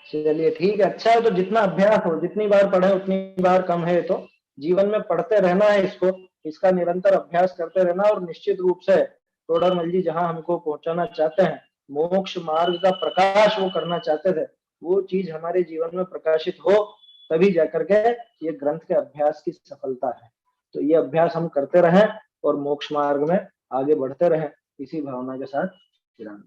चलिए ठीक है, अच्छा है। तो जितना अभ्यास हो, जितनी बार पढ़े उतनी बार कम है। तो जीवन में पढ़ते रहना है इसको, इसका निरंतर अभ्यास करते रहना। और निश्चित रूप से टोडरमल जी जहां हमको पहुंचाना चाहते हैं, मोक्ष मार्ग का प्रकाश वो करना चाहते थे, वो चीज हमारे जीवन में प्रकाशित हो, तभी जाकर के ये ग्रंथ के अभ्यास की सफलता है। तो ये अभ्यास हम करते रहें और मोक्ष मार्ग में आगे बढ़ते रहें, इसी भावना के साथ विराम।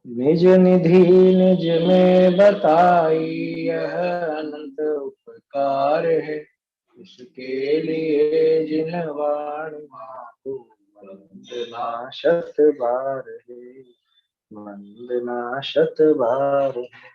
निज निधि निज में बताई यह अनंत उपकार है, इसके लिए जिन वाणी को वंदना शत बार है, वंदना शत बार है।